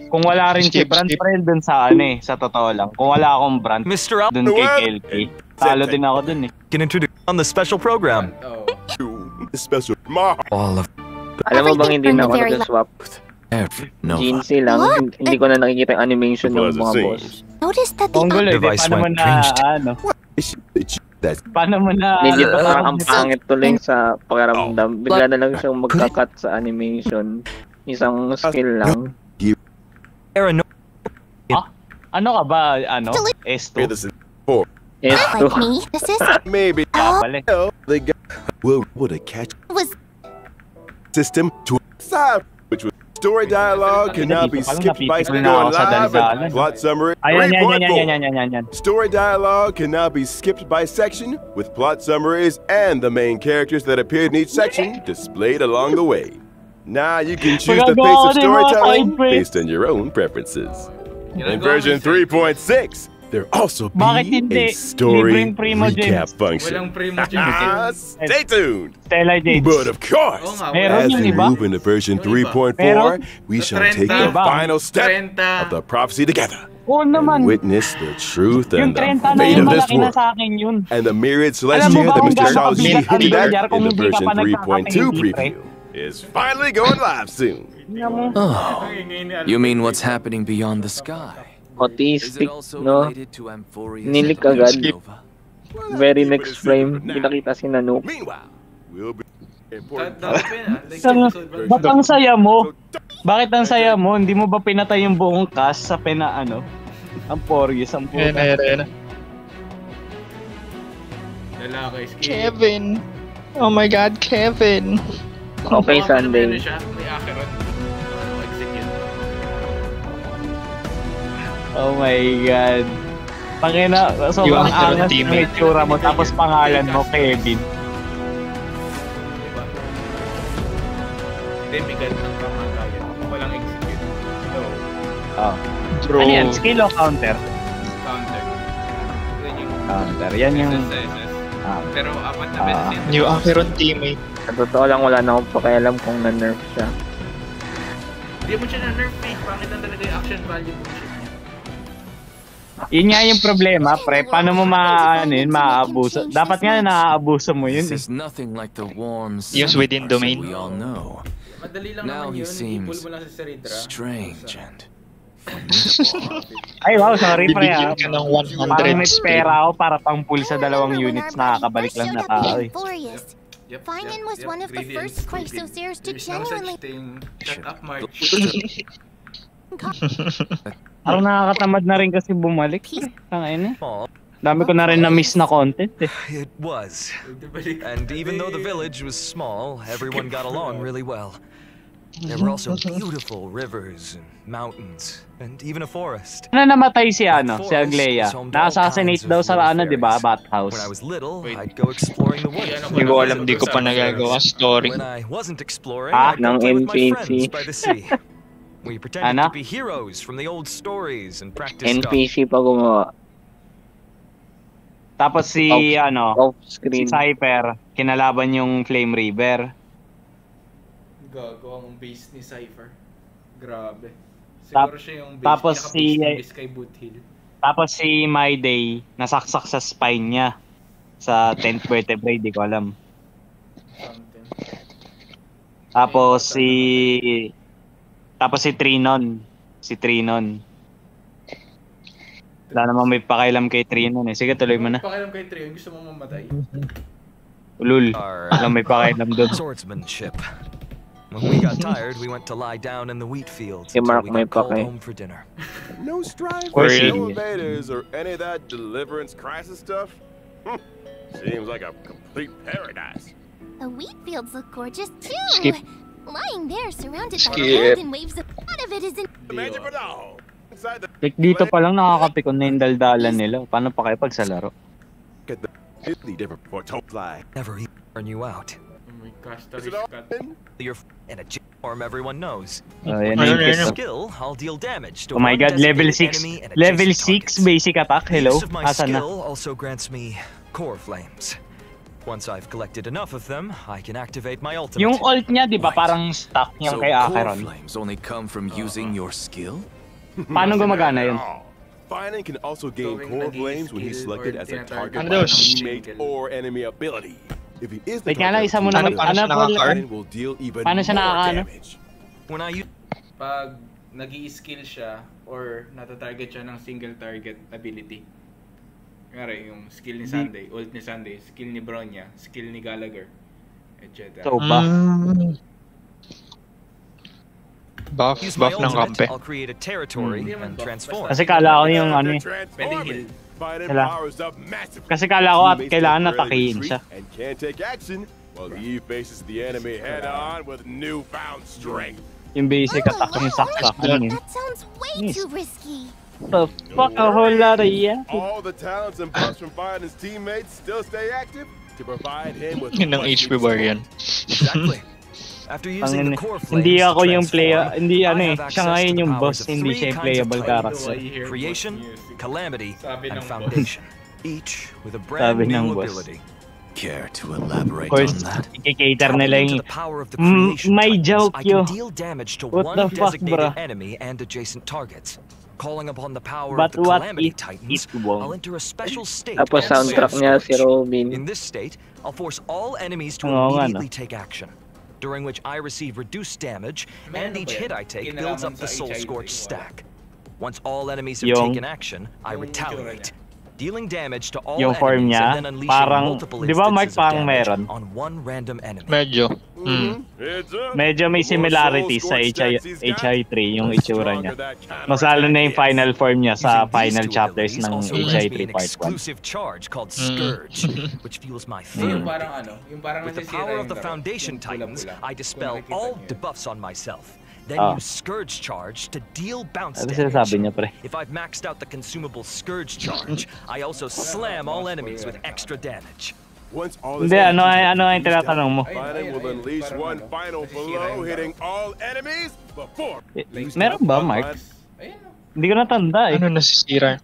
Kung wala rin si
Skip,
Brand
skip.
friend dun sa sa totoo lang. Kung wala akong Brand
Mr.
dun kay KLK, talo din ako dun
Can introduce on the special program.
Oo.
The special.
All of
Alam mo bang hindi na ako
Everything
nag-swap?
no.
GNC lang, hindi ko na nakikita yung animation ng mga boss.
Notice that the
Ang gulo,
Device
paano mo
went
na,
cringed.
paano mo na,
Legit, parang ang pangit tuloy sa pakiramdam. Bigla na lang siyang magka-cut sa animation. Isang skill lang.
Paranoid.
ano ka ba, S2?
This is
S2.
like me. This is
maybe
Bale.
they got will would a catch
was
system to which was story dialogue cannot be skipped by
Napipil na ako
going
sa
live
daldalan.
and plot summary
Ayan,
3.4.
yan.
Story dialogue cannot be skipped by section, with plot summaries and the main characters that appeared in each section displayed along the way. Now you can choose the pace of storytelling based on your own preferences. In version 3.6, there also
Bakit
be
hindi?
a story
Libreng Primogems.
recap function.
Walang Primogems.
Stay tuned!
Stella Jade.
But of course,
Oo nga,
Meron
as
yung
we
iba?
move into version
Yung iba.
3.4,
Meron?
we shall
Trenta.
take the
Iba.
final step
30.
of the prophecy together.
Oo naman.
Witness the truth
Yung
and the
30 na
fate
yung
of this
malaki na
world.
sa akin yun.
And the myriad
Alam mo
celestia
ba
that
kung
Mr.
gaano
Charles G
kabigat ang
hinted
Bilyar
at
kung
in the
hindi ka
version
pa nagkakape
3.2
hindi, pre?
preview is finally going live soon.
Oh, you mean what's happening beyond the sky?
Autistic, no? Nilik agad. Very next frame, pinakita si Nanook.
Meanwhile, we'll be
Ba't ang saya mo? Bakit ang saya mo? Hindi mo ba pinatay yung buong cast sa ang Porgies, ang puta?
Ayan.
Lalaki, skip.
Kevin! Oh my God, Kevin!
Okay, Sunday.
May Acheron. Execute.
Oh my God. Pangina, sobrang
Yung Acheron
angas
team.
ng itsura mo, tapos pangalan mo, Kevin.
Diba? Demigod ng kamagayan. Walang execute. So,
Bro.
Ano yan? Skill o counter?
counter. Yan yung
Counter. Yan yung...
SS.
Ah.
Pero apat na beses yan.
New Acheron teammate.
Sa totoo lang, wala na akong pakialam kung na-nerf siya.
Hindi mo siya na-nerf eh. Pangit na talaga yung action value bullshit niya.
Yun nga yung problema, pre. Paano mo maaabuso? Dapat nga naaabuso mo yun.
This is nothing like the warm
Use within domain.
we all know.
Madali lang
Now
naman
he
yun.
seems
I-pull mo lang si Seridra.
strange and
Ay, wow, sorry, pre.
Bibigyan ka ng 100
Parang may
spin.
pera ako para pang pull sa dalawang units. Nakakabalik lang na tao eh.
Yep,
Finan was one of the
Greedy and
first
stupid.
Chrysosaurs to
There's no
genuinely-
such thing. Shut up, March.
Parang nakakatamad na rin kasi bumalik. Tangina. Dami ko na rin na-miss na content eh.
It was. And even though the village was small, everyone got along really well. There were also beautiful rivers and mountains, and even a forest.
Ano namatay si si Agleia? Na-assassinate daw sa di ba, bathhouse.
When I was little, I'd go exploring the woods.
Hindi ko alam, di ko pa nagagawa story.
When I wasn't exploring,
Ah,
I'd go play with my
NPC.
friends by the sea. We pretended to be heroes from the old stories and practice
NPC pa gumawa.
Tapos si
Off-screen.
si Cypher, kinalaban yung Flame River.
Gago ang base ni Cypher. Grabe. Siguro siya yung base,
tapos
base kay Boothill.
Tapos si My Day, nasaksak sa spine niya. Sa 10th vertebrae, di ko alam.
Something.
Tapos si Trinon. Si Trinon. Wala namang may pakailam kay Trinon eh. Sige, tuloy mo na.
Pakailam kay Trinon, gusto mo mamatay.
Ulul. Wala may pakailam doon.
Swordsmanship. When we got tired, we went to lie down in the wheat fields
Si
until
Mark
we
may
got called
pake.
home for dinner.
No strife,
Really?
no invaders, or any of that deliverance crisis stuff? Seems like a complete paradise.
The wheat fields look gorgeous too.
Skip.
Lying there, surrounded by
Skip.
golden waves of lot of it isn't.
The magic of it all. Inside the
Like dito pa lang nakakapikon na yung daldalan nila. Paano pa kayo pag sa laro?
get the completely different for toe fly.
Never even burn you out.
Oh my gosh,
Is it all
cut.
in?
You're in a gym form everyone knows.
Yan
Ano,
yung
ano,
kiss.
ano?
Skill, I'll deal damage to
Oh my
one
god, level
designated
6.
enemy and
Level
adjacent
6
targets.
basic attack. Hello?
The use of my
Asan na?
skill also grants me core flames. Once I've collected enough of them, I can activate my ultimate.
Yung ult niya, di ba,
Right.
parang stuck yung
So
kay
core
Acheron.
flames only come from using your skill?
Paano gumagana yun?
Finan can also gain
Going
core
nag-i-skill
flames when he's selected
or
as a
tinatarget
target
Ano
by
daw?
a teammate or enemy ability. If he is the
Wait nga lang,
target
isa mo
of
naman.
teammate,
Paano siya nakaka-earn?
Finan will deal even
Paano siya
more
nakaka-ano?
damage.
When I use
Pag nag-i-skill siya or natatarget siya ng single target ability. Ngari, yung skill ni Sunday, ult ni Sunday, skill ni Bronya, skill ni Gallagher, etc.
So, buff.
use my
Buff ng
ultimate,
kampe.
I'll create a territory and transform.
Kasi kala ko yung ano eh.
Pwedeng heal.
Finan
Sila.
powers up massively.
Kasi kala ko at
Teammates
kailangan
temporarily
natakihin
retreat
siya.
and can't take action while he faces the enemy head on with newfound strength.
Yung basic attack yung saksak yun.
That sounds way
Yes.
too risky.
The fuck, a whole lot of yeah.
All the talents and buffs from Finan's teammates still stay active to provide him with
Yun ang
much
HP bar yan.
Exactly. After using the core flames
Hindi
to
ako yung player,
transform,
hindi ano
I
eh.
have
Siya
access
ngayon
to the
yung
powers
boss,
of
hindi
three
siya yung
kinds of
playable
titans.
character.
Creation, calamity,
Sabi
and
ng
foundation. Each with a
Sabi
brand
ng
new
boss.
ability.
Care to elaborate
Of course,
on that?
i-cater nila
Tapping
yung
into the power of the creation
may
titans,
joke
I can
yo.
deal damage to
What
one
the fuck,
designated
bruh?
enemy and adjacent targets. Calling upon the power
But
of the
what
calamity
if
titans,
it won't?
I'll enter a special state.
Tapos
and
soundtrack
self
niya si
storage.
Robin.
In this state, I'll force all enemies to
Oo nga, no?
immediately take action, during which I receive reduced damage,
May
and
ano
each
ba
hit
yan?
I take
Kinalaman
builds up
sa
the Soul
HID,
Scorch
wala.
stack. Once all enemies have
Yung-
taken action, I
yung
retaliate, dealing damage to all
Yung form
enemies
niya,
and then unleashing
parang,
multiple
di ba Mark
instances of
parang
damage
meron?
on one random enemy.
Medyo.
Heads up.
Medyo may
The more
similarities sa
soul scorch stats he's got,
HI3 yung
the
itsura niya.
stronger that counter
Mas lalo na yung
attack is.
final form niya sa
Using these
final
two
chapters
abilities
ng
also grants me
HI3
an
Part 1.
exclusive charge called Scourge, which fuels my
So yung
fury.
parang ano, yung parang
With the
nasisira
power
yung
of the
laro,
Foundation
yung
Titans,
pula-pula.
I dispel
Kung nakikita
all
niyo yun.
debuffs on myself. Then
Ah.
use Scourge Charge to deal bounce
Ano
damage.
sinasabi niya, pre?
If I've maxed out the consumable Scourge Charge, I also slam all enemies with extra damage.
Once all his
Hindi, ano
enemies
ano
are
yung tinatanong mo?
Finan will unleash
Parang
one
ano,
final
nasisira
blow,
yung
hitting all enemies before.
Meron ba, Mark?
Ayun o.
Hindi ko natanda eh.
Ano nasisira?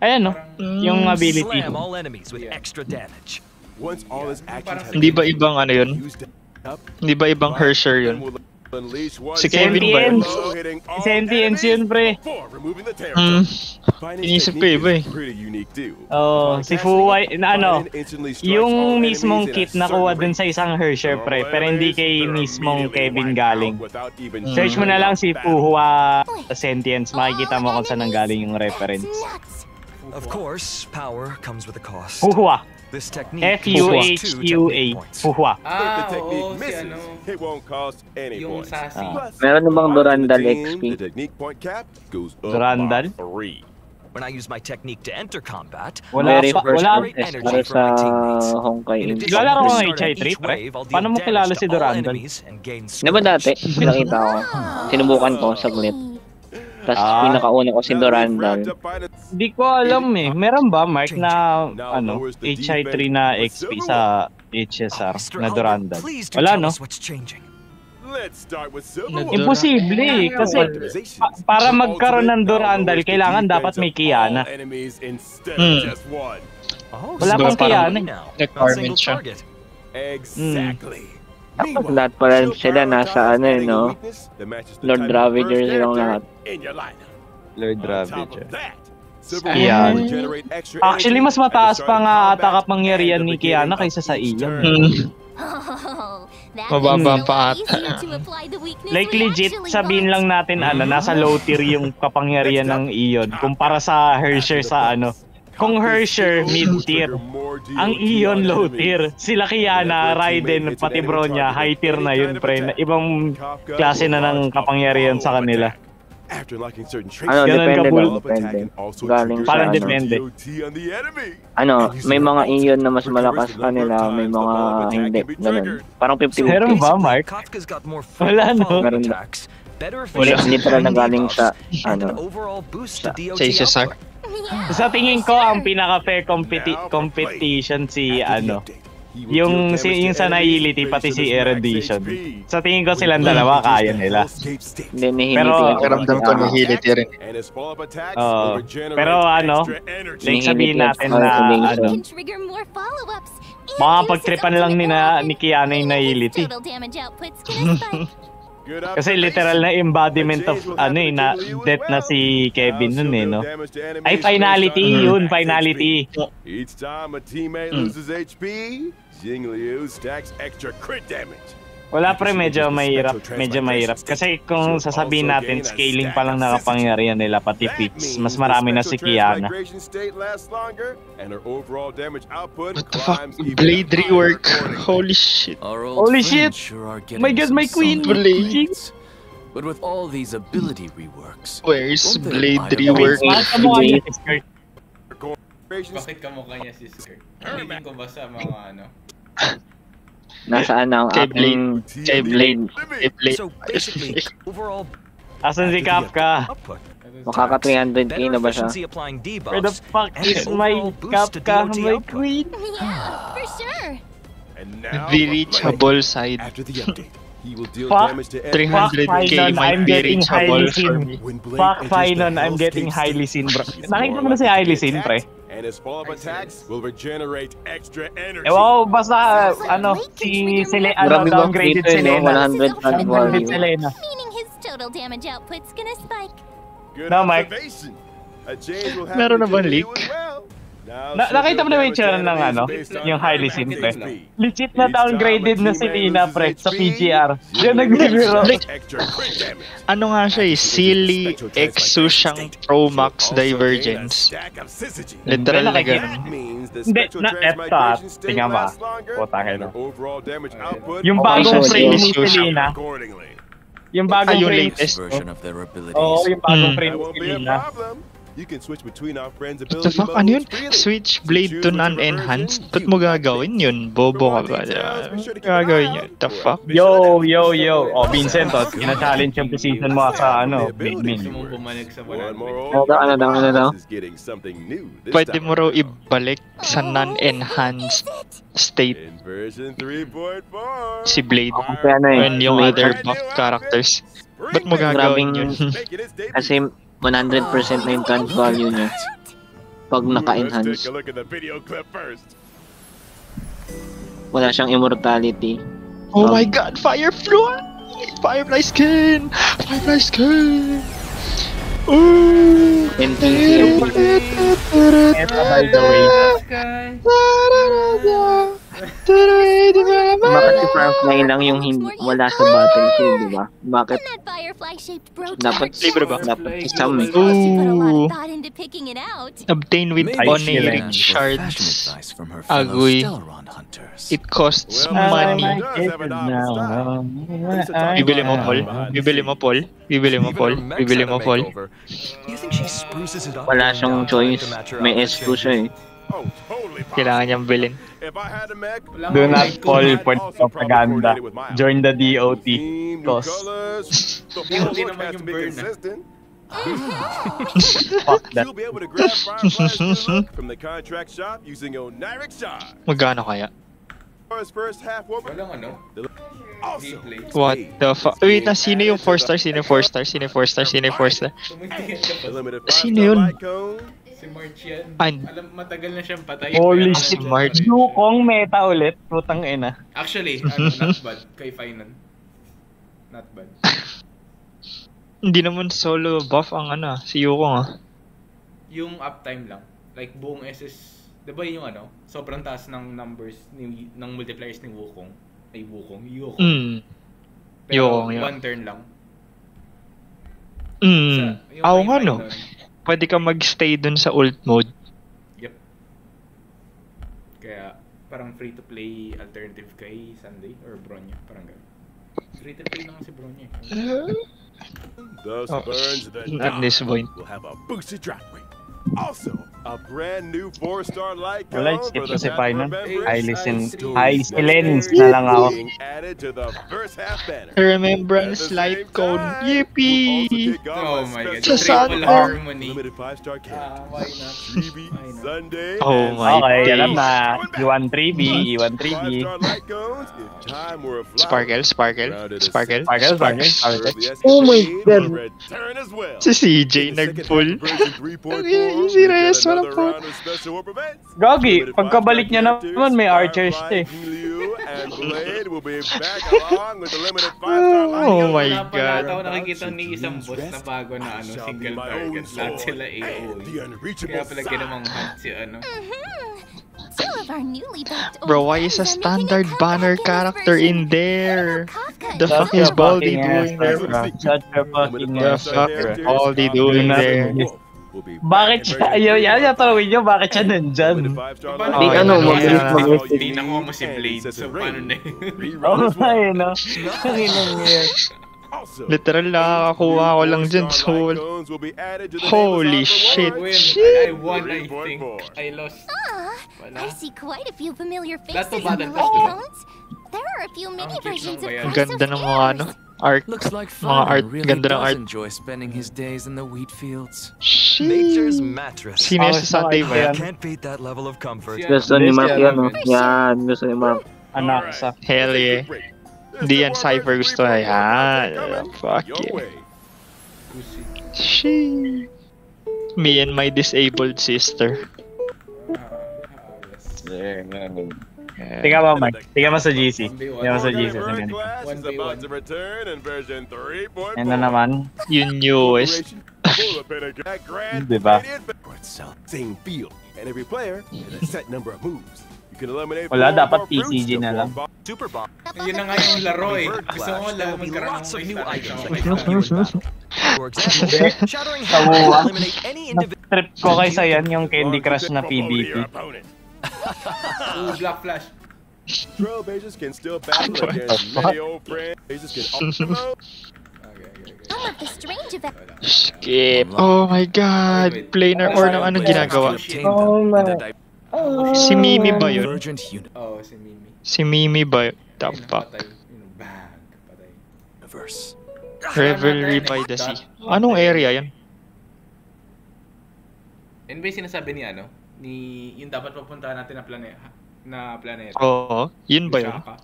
Ayan no,
Parang-
yung ability.
Slam all enemies with extra damage.
Once all his actions have
Hindi ba
been
ibang ano yun?
used up,
Hindi ba ibang Hersher yun?
Finan will unleash one
Si
Kevin
final
ba yun?
blow, hitting all
Sentience yun,
enemies
pre.
before removing the
Hmm.
territory. Finan's
Inisip ko
technique
iba eh.
is pretty unique too.
Oh, si Fuwai, na ano,
Finan instantly strikes
yung
all enemies
mismong
in a
kit na kuha
certain
dun sa
range.
isang Hersher pre, pero hindi kay mismong Kevin galing. Search mo na lang si Fuhua Sentience, makikita mo kung saan nanggaling yung reference.
Nuts.
Of course, power comes with a cost.
Fuhua,
This technique
Fuhua,
costs 2 technique points.
Fuhua.
If the
Ah,
technique
oo, si
misses,
ano,
it won't cost any
yung
points.
sassy.
Ah.
Plus,
Meron na bang
on
Durandal
the team,
XP?
The technique point cap goes up
Durandal?
by 3.
When I use my technique to enter combat,
Very
I'll
first
generate
contest
energy
para
from
sa
my teammates.
Honkai
In
Infinite.
addition,
Lalaro
at the
ko ng
start of
HI3,
each
pre.
wave, I'll
Paano mo
deal
kilala
damage
si
to all
Durandal?
enemies and gain
Di ba dati, nakita ko, sinubukan ko saglit. Tapos pinakauna ko si Durandal.
Di ko alam eh. Meron ba, Mark, na HI3 na XP sa HSR na Durandal? Wala, no?
Let's start with
Imposible eh. Kasi para magkaroon ng Durandal, kailangan dapat may Kiana. Wala pang Kiana.
Requirement siya.
Exactly.
Tapos lahat pala sila nasa ano eh, no? Lord Ravager silang lahat.
Lord Ravager. Kiana. Actually, mas mataas pa nga ata kapangyarihan ni Kiana kaysa sa Ion.
Mababa pa ata.
Like legit, sabihin lang natin nasa low tier yung kapangyarihan ng Ion kumpara sa Hersher sa ano. Kung Hersher mid tier, ang Ion low tier. Sila Kiana, Raiden, pati Bronya, high tier na yun pre. Ibang klase na ng kapangyarihan sa kanila.
Ano, depende daw, depende. Galing sa
Parang
ano.
depende.
Ano, may mga Ion na mas malakas kanila, may mga hindi. Ganun. Parang 50-50.
Meron ba, Mark? Wala, no?
Meron ba? Literal na galing sa, ano,
Sa HSR.
Sa tingin ko, ang pinaka-fair competition si, ano, yung sa Nihility, pati si Erudition. Sa tingin ko silang dalawa, kaya nila. Pero,
Karamdam ko Nihility rin.
Pero ano, like sabihin natin na, ano, makapagtripan lang ni Kiana yung Nihility. Kasi literal na embodiment of ano na death na si Kevin nun eh, no? Ay, finality yun, finality.
Each time a teammate loses HP, Jingliu stacks extra crit damage.
Wala pre, medyo mahirap. Kasi kung sasabihin natin, scaling pa lang nakapangyarihan nila, pati feats. Mas marami na si Kiana.
What the fuck? Blade rework. Holy shit.
Holy shit! My god, my queen!
Blade.
But with all these ability reworks,
Where's Blade rework?
Bakit kamukha niya si Skirt? Hindi ko ba sa mga ano?
Nasaan ang aking Blade?
So basically, overall,
Asan si Kafka?
Makaka 300k na ba siya?
Where the fuck is my Kafka, my queen?
For sure.
The reachable side.
Fuck,
300k might be reachable for me.
Fuck Finon, I'm getting highly seen, bro. Nakita mo na si highly seen, pre.
And his follow-up attacks will regenerate extra energy.
Wow, basta ano, si Selena, downgraded Selena.
100 plus value.
Selena.
Meaning his total damage output's gonna spike.
Good
No, Mike.
observation. A change will
Meron na
happen
bang
to
leak?
you as well.
Nakita mo na yung itsura ng ano, yung highly seen, pre. Legit na downgraded na si Lina, pre, sa PGR. Yan nagbibiro.
Ano nga siya eh, silly exusyang Pro Max Divergence. Literal na ganun.
Hindi, na F to tingnan ba? Puta kayo. Yung bagong frame ni Selena. Yung bagong
yung
frame.
latest.
Oo, yung bagong frame ni Selena.
You can switch between our friends'
What the
ability
fuck? Ano yun?
modes freely.
Switch blade to non-enhanced? Ba't mo gagawin yun? Bobo ka ba? Gagawin yun? The fuck?
Yo! Oh, Vincent, kina-challenge yung position mo sa ano, blade main.
Gusto mong bumalik sa
One
100.
more
Ano daw?
is getting something new this
Pwede
time
mo raw
around.
ibalik sa non-enhanced state
In version 3.4.
si Blade
Kaya na eh.
when yung other buff characters. Ba't mo gagawin yun?
Kasi 100% na yung trans value niya. Pag
Let's
naka-enhance.
take a look at the video clip first.
Wala siyang immortality.
Oh my god! Firefly! Firefly skin! Firefly skin! Ooh!
Ito, by the way.
Bakit si Frank ngayon lang yung wala sa battlefield, di ba? Bakit? Dapat
libre ba?
Dapat isang may.
Ooh. Obtain with
Maybe she
Oneric
learned
shards.
fashion advice from her fellow
Agoy.
Stelron hunters.
It costs
Well,
money.
it does have a novel style.
Bibili mo, Paul? Bibili mo, Paul? Bibili mo, Paul? Bibili mo, Paul?
Do you think she spruces it up?
Wala siyang choice. May S2 siya eh.
Oh, totally fine.
Kailangan niyang bilhin.
If I had a mech,
Wala
Do
akong
not
like
fall
kung-
for propaganda. Join the DOT.
Team, new
Cause
colors. The
DOT
whole look
naman
has
yung
to be
burn,
consistent.
fuck that.
You'll be able to grab Firefly's new look from the contract shop using Oniric Shard.
Magkano kaya?
First half woman.
Walang ano?
Also,
Gameplay.
What the fuck? Wait, sino yung 4-star? Sino yung 4-star? Sino yung 4-star? Sino yung 4-star?
Tumitingin ka
the
pa.
limited
Sino
5-star
yun?
light cone.
Si March yan.
An-
Alam, matagal na siyang patay.
Holy
Pero
shit,
ano,
March.
pa rin siya.
Yukong meta ulit. Putang ina.
Actually, not bad. Kay Finan. Not bad.
Hindi naman solo buff ang si Yukong
Yung uptime lang. Like buong SS, 'di ba yung sobrang taas ng numbers ng multipliers ni Wukong. Ay Yukong. Pero
Yukong, yun.
one turn lang. Yung
Oo
kay
nga no.
Finan,
Pwede ka magstay dun sa ult mode.
Yep. Kaya parang free to play alternative kay Sunday or Bronya, parang gano'n. Free to play naman si Bronya.
Thus
Oh,
burns the
at this point.
will have a boosted drop rate. Also, a brand new 4-star light
Wala,
cone
skip
for the
kasi
Battle
Finan.
Remembrance
I listen.
Stories.
I silence na lang ako.
being added to the first half banner.
Remembrance
At the
light
same
code.
time,
Yippee!
we'll also kick off
Oh
a
my god.
special
Sa
Triple
Sunday.
harmony.
limited 5-star
Ah,
characters.
why not?
Chibi,
Why not?
Sunday,
Oh
and
my
Okay,
God.
alam na. Iwan 3B, Iwan 3B.
5-star light cones if time were a flower.
Sparkle, sparkle,
Grounded as
sparkle,
Sparkle,
sparkle.
sparkle.
The
Oh my
escapade
God.
will return as well.
Si CJ
In the second
nag-pull.
half of version 3.4,
Easy
we've got
rest, walang
another
pull.
round of special orb events.
Gagi,
Limited
pagkabalik niya
5-star
naman may archers
Firefly,
eh.
Liu, and Blade will be back along with the limited 5-star light
Oh
cone.
my
Wala pa
God.
lahat ako nakikita ni isang boss na bago na single target. Lahat sila AoE.
The unreachable
Kaya pala ginamang hunt si
Bro, why is a standard banner character in there? The
Shut
fuck is
your
Baldi
fucking
doing
ass,
there?
bro. Shut your fucking
The
ass.
fuck is Baldi doing there?
Bakit siya, ayaw tanongin niyo, bakit siya nandyan?
Di, ano, mabilis mag-message.
Hindi nakuha mo si Blade. So paano na yun?
Oo nga eh, no? Tanginang yan.
Literal nakakakuha ko lang dyan. So, holy shit.
Win. I won, I think. I lost. Wala.
I see quite a few familiar
Lahat
faces
to
in the
battle pass,
light
diba?
cones. There are a few mini
cute
versions of
lang ba yan?
ang
Price
ganda
of
ng mga
Theirs.
art.
Looks like
Mga art,
Finan really
ganda ng
does
art.
enjoy spending his days in the wheat fields.
Nature's mattress.
Sino yung sa Sunday ba yan?
Can't beat that level of comfort.
Gusto ni Mark yan, no? Yan, gusto ni Mark.
Anak sa.
Hell yeah. Hindi yan Cypher gusto na yan. Fuck yeah. She. Me and my disabled sister.
Tingnan mo, Mike. Tingnan mo sa GC. Tingnan mo sa GC. Yan na naman.
Yung newest.
Diba?
Same field, and every player has a set number of moves. You can eliminate
Wala,
4
dapat
more brutes
PCG
to
na lang.
form
Super Bomb.
Yun na nga yung laro eh. Gusto ko lang magkaroon ng face.
For example, shattering
Tawa.
hand will eliminate any individual.
Trip ko kaysa yan yung Candy Crush na PvP.
Ooh, Black Flash.
Trailblazers can still battle against many old friends. Blazers can also
Some of the strange events.
Skip. Oh my god. Planar or ng ano ginagawa?
Oh my.
Si Mimi ba yun?
Divergent unit.
Oo, si Mimi.
Si Mimi ba yun? The
Ayun,
fuck?
patay. Yun, bang, patay.
Universe.
Revelry by the sea. Anong area yan?
Yan ba yung sinasabi ni yung dapat papuntahan natin na planeta?
Oo. Yun ba yun?
Lusaka.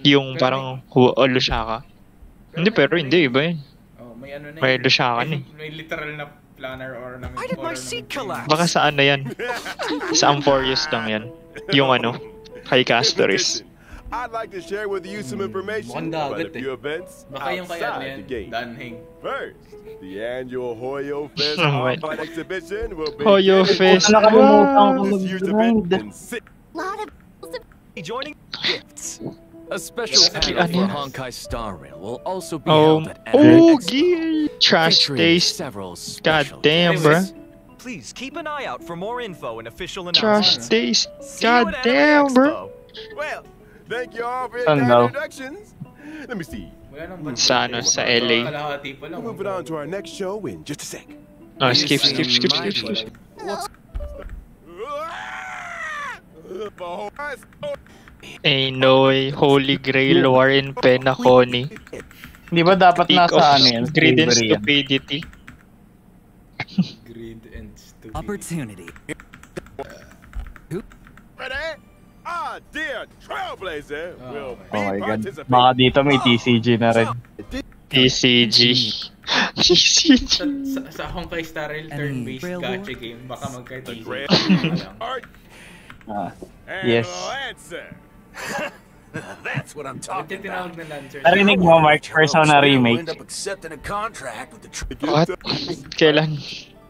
Yung parang Lusaka. Hindi, pero hindi. Iba yun.
Oh, may ano na
May
yun.
Lusaka eh.
May literal na planner or na
Why did my seat collapse?
Baka saan na yan? Sa Amphorius lang yan. Yung kay Castoris.
I'd like to share with you some information
Mukhang
about a
dagat
few events
Baka yung kaya na
outside
yan,
the game.
Danheng.
First, the annual Hoyo Fest
Oh my-
Online Exhibition will be
Hoyo Fest.
Nakalimutan ko
this year's
mag-grind.
event in 6.
Lot of
Joining gifts.
A special panel for Honkai Star Rail will also be
Oh,
held at
gee. Trash taste. God damn, bro.
Please keep an eye out for more info and official
Trash
announcements.
taste.
See you
God
at
damn,
Anime
bro.
Expo.
Well, thank you all for your
Saan
kind
daw?
introductions. Let me see.
Wala nang budget.
Sa ano, sa LA.
Kalahati pa lang.
Moving on to our next show in just a sec.
Oh, skip. Ain't no way. Holy Grail War in Penacony.
Di ba dapat
Peak of
nasa ano yan?
greed and
Slavery yan?
stupidity.
Greed and stupid.
Opportunity.
Ready? Ah, dear Trailblazer will
Oh
be
my god.
participating.
Baka dito may TCG na rin.
TCG. TCG.
Sa Honkai Star Rail turn-based gacha game, baka magka-TCG
Great.
lang.
Ah,
And
yes.
Lancer.
That's what I'm
Ito
talking
tinawag
about.
na Lancer.
Narinig mo, Mark, Persona
We'll
Remake.
end up accepting a contract with the
What? Kailan?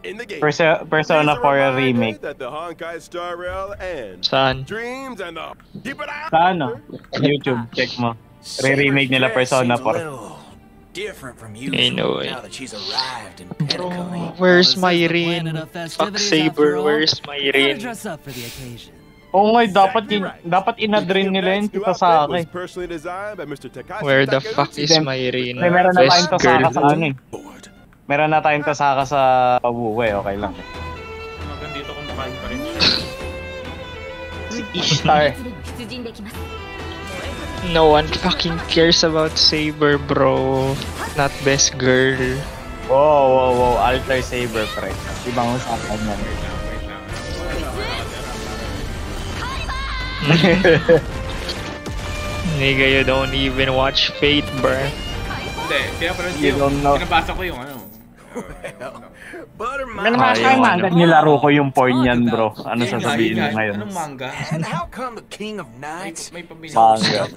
In the game.
Persona
Here's
4
reminder
remake.
That the Honkai Star Rail and
Saan?
Dreams and the keep it out.
Sa ano? YouTube, check mo. Re-remake nila Persona 4.
Different from you
Ain't no way.
now that she's arrived in Penacony.
Where's Myrene? Fuck Saber, where's Myrene?
Dress up for the occasion.
Oo nga, dapat inadrin nila yun kita sa akin.
Personally designed by Mr. Takashi
Where the
Takeuchi.
fuck is Myrene?
May meron na tayong
Best girl.
tasaka sa ano eh. Meron na tayong tasaka sa pabuhay, okay lang.
Hanggang dito kumakain pa rin siya.
Star.
No one fucking cares about Saber, bro. Not best girl.
Wow. Alter Saber, pre. Ibang usapan yan.
Nigga, you don't even watch Fate, bro.
Hindi, pinapanood
You don't know.
Pinabasa ko yung ano.
Nilaro ko yung porn yan, bro. Ano sasabihin mo ngayon?
Anong manga?
And how come the King of Knights
May pabili.
Manga.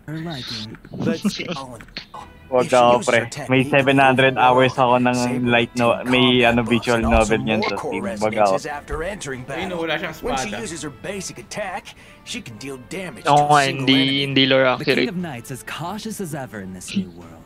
her liking?
Wag ako, pre. May 700 hours ako ng light no, may ano visual novel niyan sa Steam. Wag ako.
Ayun, wala siyang
When she
espada.
uses her basic attack, she can deal damage
Oo
to
nga,
a single enemy.
hindi lore
The King
accurate.
of Knights is cautious as ever in this new world.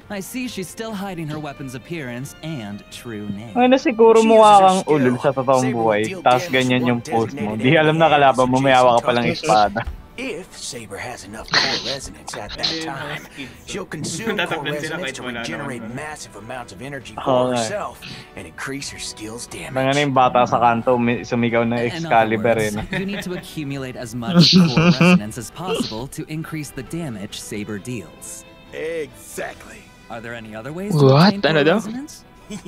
I see she's still hiding her weapon's appearance and true name.
Ano siguro mukha kang ulol sa totoong buhay, tapos ganyan yung post mo. Di alam na kalaban mo, may hawa ka palang espada.
If Saber has enough core resonance at that time, she'll consume core resonance to regenerate massive amounts of energy for herself and increase her skill's damage.
Nang yung bata sa kanto, sumigaw ng Excalibur eh.
You need to accumulate as much core resonance as possible to increase the damage Saber deals.
Exactly.
Are there any other ways
What?
to obtain
Ano daw?
core resonance?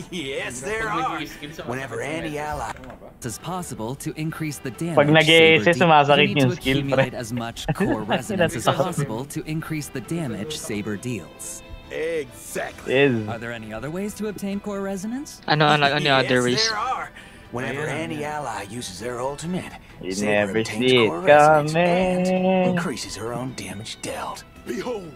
Yes, there are. Whenever any ally
As possible to increase the damage.
Pag nag-e-SS, sumasakit
you need
yung
to
skill,
accumulate
pre.
as much core resonance as possible to increase the damage Saber deals.
Exactly.
Yes.
Are there any other ways to obtain core resonance?
Ano other ways?
there are. Whenever any ally uses their ultimate,
You
Saber
never
obtains
see it
core resonance
coming.
and increases her own damage dealt.
Behold,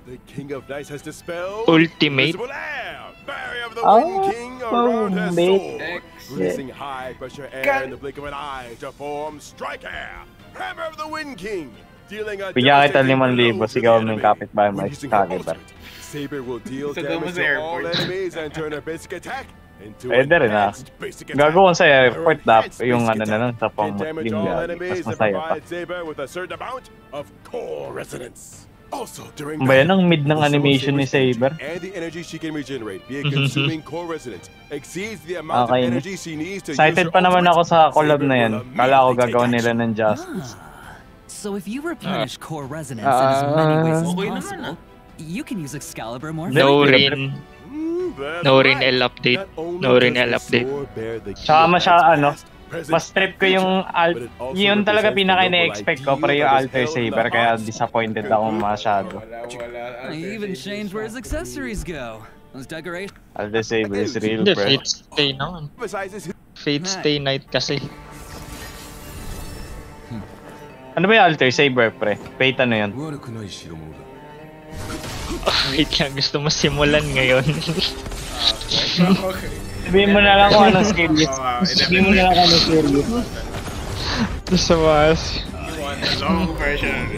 the King of Knights has dispelled
Ultimate.
invisible air, barrier of the
Oh,
Wind King around her
mate.
sword, releasing high pressure air in the blink of an eye to form Strike Air, Hammer of the Wind King, dealing a
Bigyan kita
devastating
5,000,
blow to
sigaw
the
ng
enemy.
kapitbahay mo,
When using her
Excalibur.
ultimate, Saber will deal
Sa
damage
sa
to all
airport.
enemies and turn her basic attack into
Pwede rin ah.
advanced basic attack.
Gagawin sa airport,
Her advanced
yung
basic
ano na lang sa
attack can damage
pang-muslim
all
gagi.
enemies
Mas
and
masaya pa.
provide Saber with a certain amount of core resonance. Also, during
Ba yan ang mid ng
the
animation ni
Saber's
Saber?
and the energy she can regenerate via consuming core resonance exceeds the amount of
Okay.
energy she needs to
Excited
use
pa
her
naman ako
ultimate.
sa collab
Saber
na yan.
will
Kala ko
immediately take
gagawin nila
action.
ng Justice.
So if you replenish core resonance in as many ways as
Okay naman,
possible, you can use Excalibur more
No
frequently.
rin.
That's
No
right.
Rin L update.
Not only
No Rin
does
L
the
update.
sword bear the key
Tsaka
of
masya,
Knight's
ano,
past, present,
mas trip ko yung
but it also
yun talaga
represents
pinaka
the noble
ina-expect ko,
ideal
pero yung
that is
Alter
held in the
Saber, kaya
hearts
disappointed
of
ako
good
masyado.
I even changed where his accessories go. Those decorations.
Alter Saber is real,
Hindi,
bro.
Fate Stay naman.
emphasizes his
Fate Stay Night kasi.
Ano ba yung Alter Saber, pre? Fate ano yun?
Wait lang, gusto mo simulan ngayon.
Sabihin mo na lang kung anong skill yun. Sabihin mo na lang kung anong skill yun.
Gusto mo
Long version.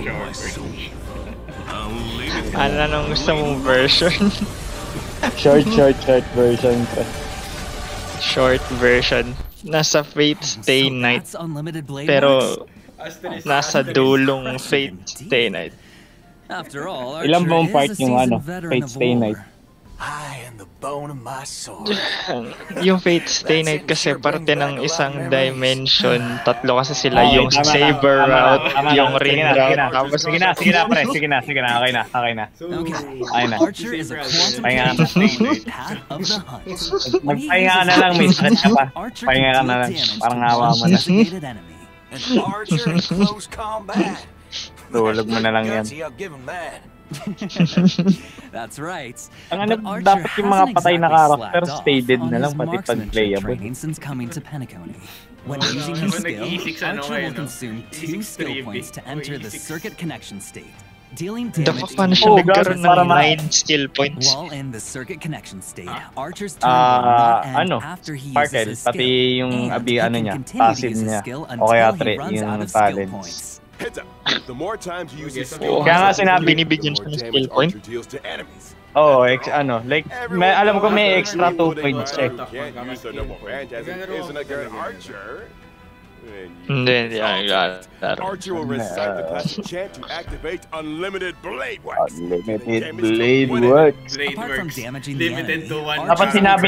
Ano nung gusto mong version?
Short version.
Short version. Nasa Fate Stay Night. Pero nasa dulong Fate Stay Night.
After all,
ilang buong part yung Fate Stay Night?
I am the bone of my sword.
Yung Fate Stay Night kasi parte ng isang dimension. Tatlo kasi sila, yung Saber route, yung Ring route. Tapos
sige na pre, sige na. Okay na.
Archer is a quantum path of the hunt.
Magpahinga ka na lang, may sakit ka pa. Pahinga ka na lang, parang hawa mo na.
An archer in close combat.
Tulog mo na lang yan.
That's right.
Ang ano, dapat yung mga patay na character stay dead na lang pati pag playable.
Since coming to Penacony. When using his skill, Archer will consume 2 skill points to enter the circuit connection state, dealing damage
paano siya nagkaroon ng 9 skill points?
While in the circuit connection state, Archer's turn will not end after he uses his skill,
pati yung
and he can
niya,
continue to
passive
use his
niya,
skill
o kaya
until he runs out of skill points.
Heads up. The more times you use this skill,
kaya nga sinabi,
binibigyan siya ng skill point.
Oo, alam ko may extra 2 points eh.
Hindi.
Archer will recite the classic chant to activate unlimited blade works.
Unlimited blade works.
Apart from damaging the enemy,
Dapat sinabi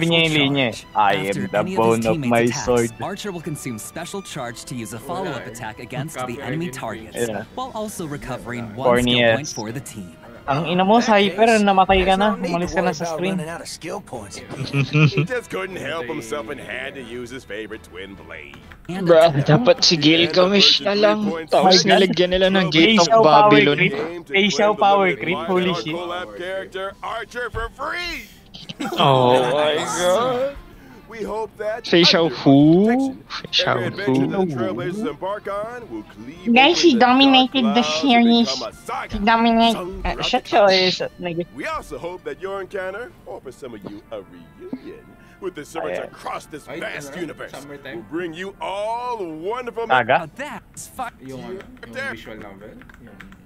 niya yung linya. I am the bone of my sword.
Archer will consume special charge to use a follow-up attack against the enemy targets, while also recovering 1 skill point for the team.
Ang ina mo, Cypher, namatay ka na. Umalis ka na sa screen.
He just couldn't help himself and had to use his favorite twin blade.
Bruh, dapat si Gilgamesh na lang. Tapos nilagyan nila ng Gate of Babylon.
Facial power creep, holy shit.
Character Archer for free.
Oh my god.
We hope that
Facial who?
Guys, he dominated the series. He dominated.
We also hope that your encounter, or for some of you, a reunion with the servants across this vast universe will bring you all wonderful
yung visual novel.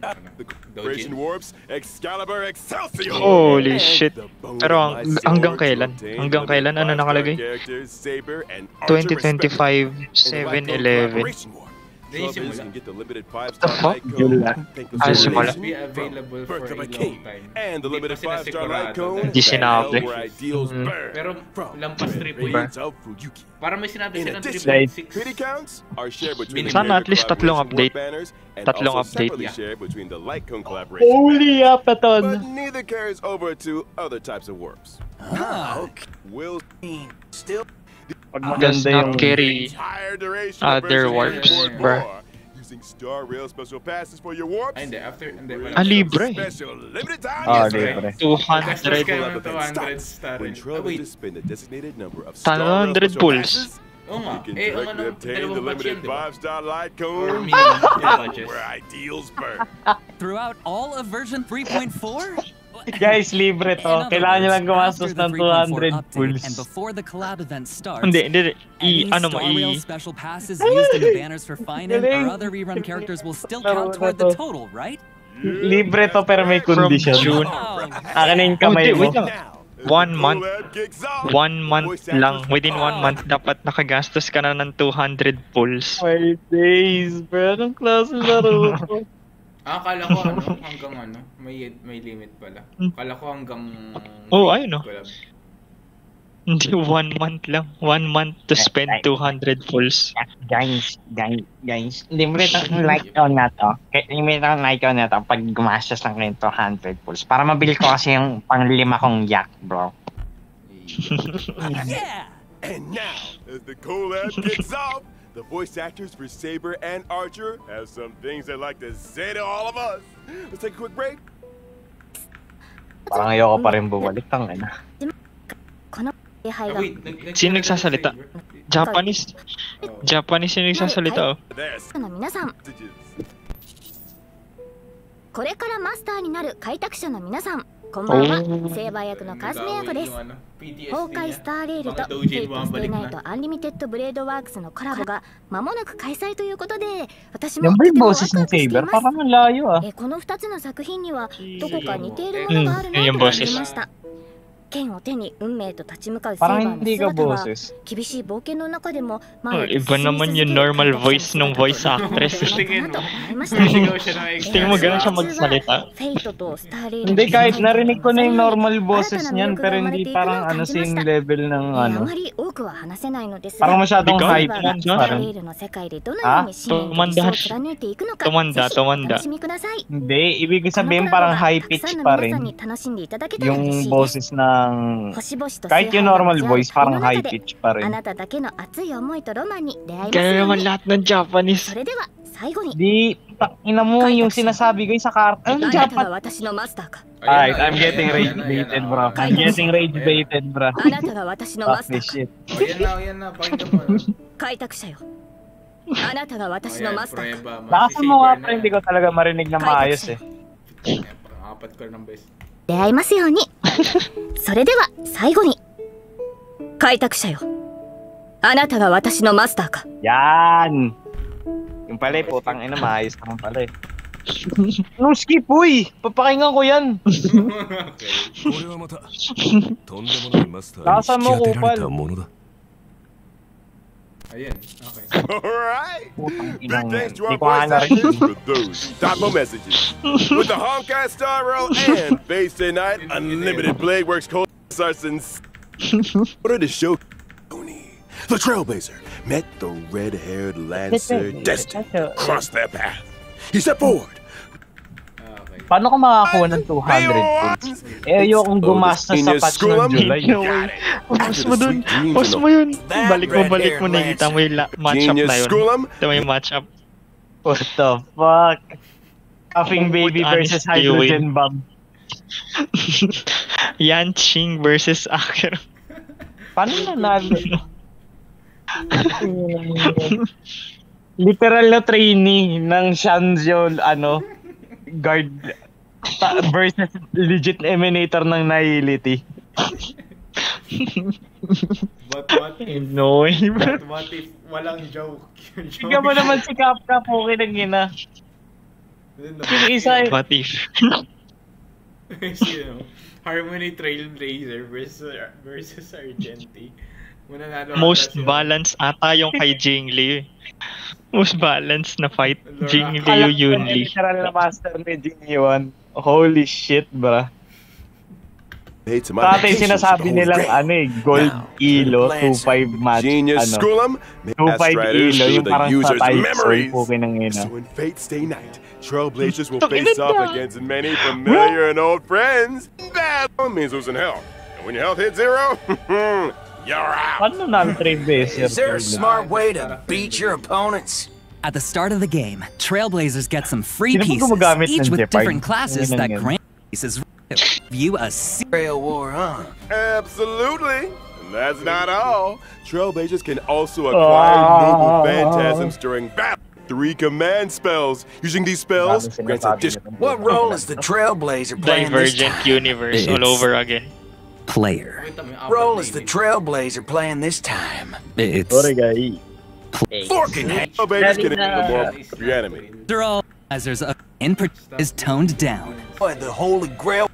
The Corporation Warps, Excalibur, Excelsior!
Holy shit. Pero hanggang kailan? Hanggang kailan ano nakalagay? 2025, 7/11.
So you can get the limited 5-star
What the fuck? Simula.
Be available for a long time.
And the limited 5-star light cone.
Hindi sinabi.
Pero lampas 3.6. Para may sinabi silang 3.6.
Pretty counts are shared between
sana at least tatlong update. Tatlong update.
Between the light cone collaboration.
Holy apaton.
But neither carries over to other types of warps. Will still
does not carry other warps, bruh.
Using Star Rail special passes for your warps.
Libre.
Libre.
200
star. When traveling to spend a designated number of
100 pulls.
Oo nga.
Obtain the limited 5-star light cone. Where ideals burn.
Throughout all of version 3.4?
Guys, libre to. Kailangan nyo lang gumastos ng 200 pulls.
And before the collab event starts,
hindi.
Star Rail special passes used in the banners for Finan or other rerun characters will still count toward the total, right?
Libre to pero may condition.
From June.
Akanin kamay mo.
1 month. 1 month lang. Within 1 month, dapat nakagastos ka na ng 200 pulls.
5 days, bro. Anong klase laro ko?
Akala ko hanggang may limit pala. Akala ko hanggang
ayun Hindi, 1 month lang. 1 month to spend 200 pulls.
Guys. Limit ang like count na to. Limit ang like count na to pag gumastos lang kayo 200 pulls. Para mabili ko kasi yung pang-5 kong yak, bro.
Yeah!
And now, as the collab kicks off, the voice actors for Saber and Archer have some things they'd like to say to all of us. Let's take a quick break.
Parang ayoko pa rin bumalik ang
Sino nagsasalita? Japanese yung nagsasalita
これからマスターになる開拓者の皆さんこんばんは、セーバー役のカズメヤコです。崩壊スターレールとフェイトステイナイトアンリミテッドブレードワークスのコラボが間もなく開催ということで、私もとてもワクワクしています。この2つの作品にはどこか似ているものがあるなと感じました。剣を手に運命と立ち向かうセーバーの姿は厳しい冒険の中でも
iba naman yung normal voice ng voice actress. Tingin mo gano'n siya magsalita?
Hindi, kahit narinig ko na yung normal boses niyan, pero hindi parang ano same level ng ano. Parang masyadong hype lang.
Tumanda.
Hindi, ibig sabihin parang high pitch pa rin. Yung boses na kahit yung normal voice, parang high pitch pa rin.
Kaya naman lahat ng Japanese.
Di, ina mo yung sinasabi ko sa karta. Anong Japan? Alright, I'm getting rage baited, bro. I'm getting rage baited, bro. Fuck this shit.
Yan na, pakita mo.
Lakasan mo nga pa, hindi ko talaga marinig na maayos eh.
Apat ko ng best.
出会いますように。それでは最後に開拓者よ、あなたが私のマスターか。
Yan! Yung pala eh, putang ina, maayos naman pala eh. No skip, uy! Papakinggan ko yan! Lakasan mo, Kupal.
Ayan, okay.
Alright! Big thanks to our voice actors for those Taco messages. With the Homecast Star Roll and Face Day Night, Unlimited Blade Works Cold Sarsons. What are the show? The Trailblazer met the red-haired Lancer destined to cross their path. He stepped forward.
Paano ko makakakuha ng 200 points? Eh, ayokong gumastos sa patch ng July.
Pause mo dun. Pause mo yun. Balik mo, nakikita mo yung matchup na yun. Ito mo yung matchup.
What the fuck? Puffing Baby versus Hydrogen Bomb.
Yanqing versus Akira.
Paano nanalo? Literal na trainee ng Shanzyo, guard versus legit emanator ng Nihility.
But what if walang joke?
Ikaw mo naman si Kapka, okay lang yun ah.
What if?
Harmony Trailblazer versus Argenti.
Most balanced ata yung kay Jingli. Most balanced na fight, Jingli yung Yunli.
Literal na master ni Jingli 1. Holy shit, bra. Dati sinasabi nilang gold elo, 2-5 match, 2-5 elo, yung parang sa type soul, pukin ng ina.
So in Fate Stay Night, Trailblazers will face off against many familiar and old friends. That means losing health. And when your health hits 0, you're out.
Is there a smart way to beat your opponents?
At the start of the game, Trailblazers get some free pieces, each with different classes that grant pieces view a
serial war, huh?
Absolutely. And that's not all. Trailblazers can also acquire noble phantasms during battle. 3 command spells. Using these spells grants additional.
What role is the Trailblazer playing this time?
Divergent universe all over again.
Player.
Role is the Trailblazer playing this time?
It's
forking head.
Trailblazers can handle more reanimated.
Trailblazers input is toned down.
Boy, the Holy Grail.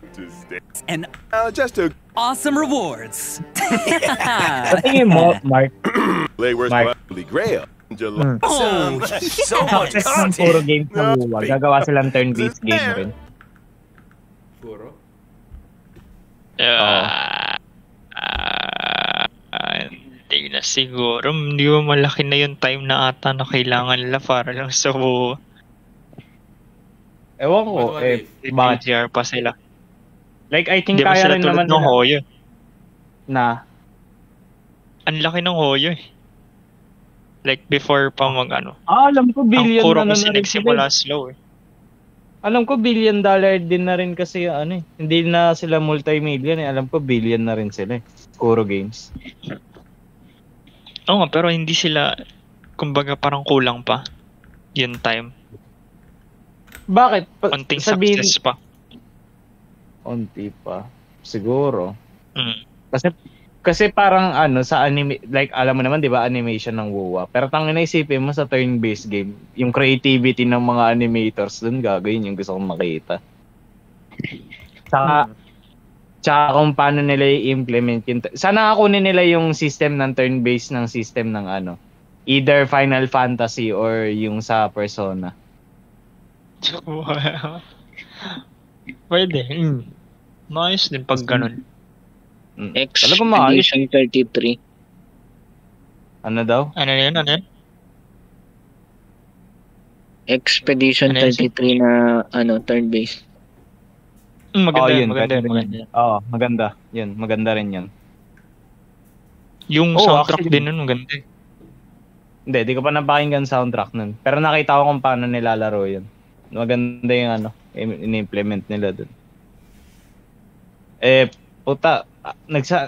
And
just a
awesome rewards.
I think Mark.
Where's the Holy Grail?
Oh, so much content.
Puro games na buwag. Gagawa silang turn-based game rin.
Puro?
Hindi na siguro. Hindi ba malaki na yung time na ata na kailangan nila para lang sa buo.
Ewan ko,
bakit GR pa sila?
Like, I think kaya rin naman
ng Hoyo.
Na?
Ang laki ng Hoyo eh. Like, before pa
alam ko billion
ang puro kasi nagsimula slow eh.
Alam ko $1 billion din na rin kasi Hindi na sila multi-million eh. Alam ko billion na rin sila eh. Kuro Games.
Oo nga, pero hindi sila, kumbaga parang kulang pa yung time.
Bakit?
Konting success pa.
Onti pa. Siguro. Kasi parang sa anime, like alam mo naman 'di ba animation ng WoW. Pero tangina isipin mo sa turn-based game, yung creativity ng mga animators dun gagawin yung gusto kong makita. Tsaka kung paano nila i-implement yun. Sana kunin nila yung system ng turn-based ng system ng either Final Fantasy or yung sa Persona.
Pwede. Nice din pag ganun.
Expedition 33.
Ano daw?
Ano yun?
Expedition 33 na turn-based.
Maganda.
Maganda. Yun, maganda rin yun.
Yung soundtrack din nun, maganda.
Hindi, di ko pa napakinggan soundtrack nun. Pero nakita ko kung paano nilalaro yun. Maganda yung in-implement nila dun.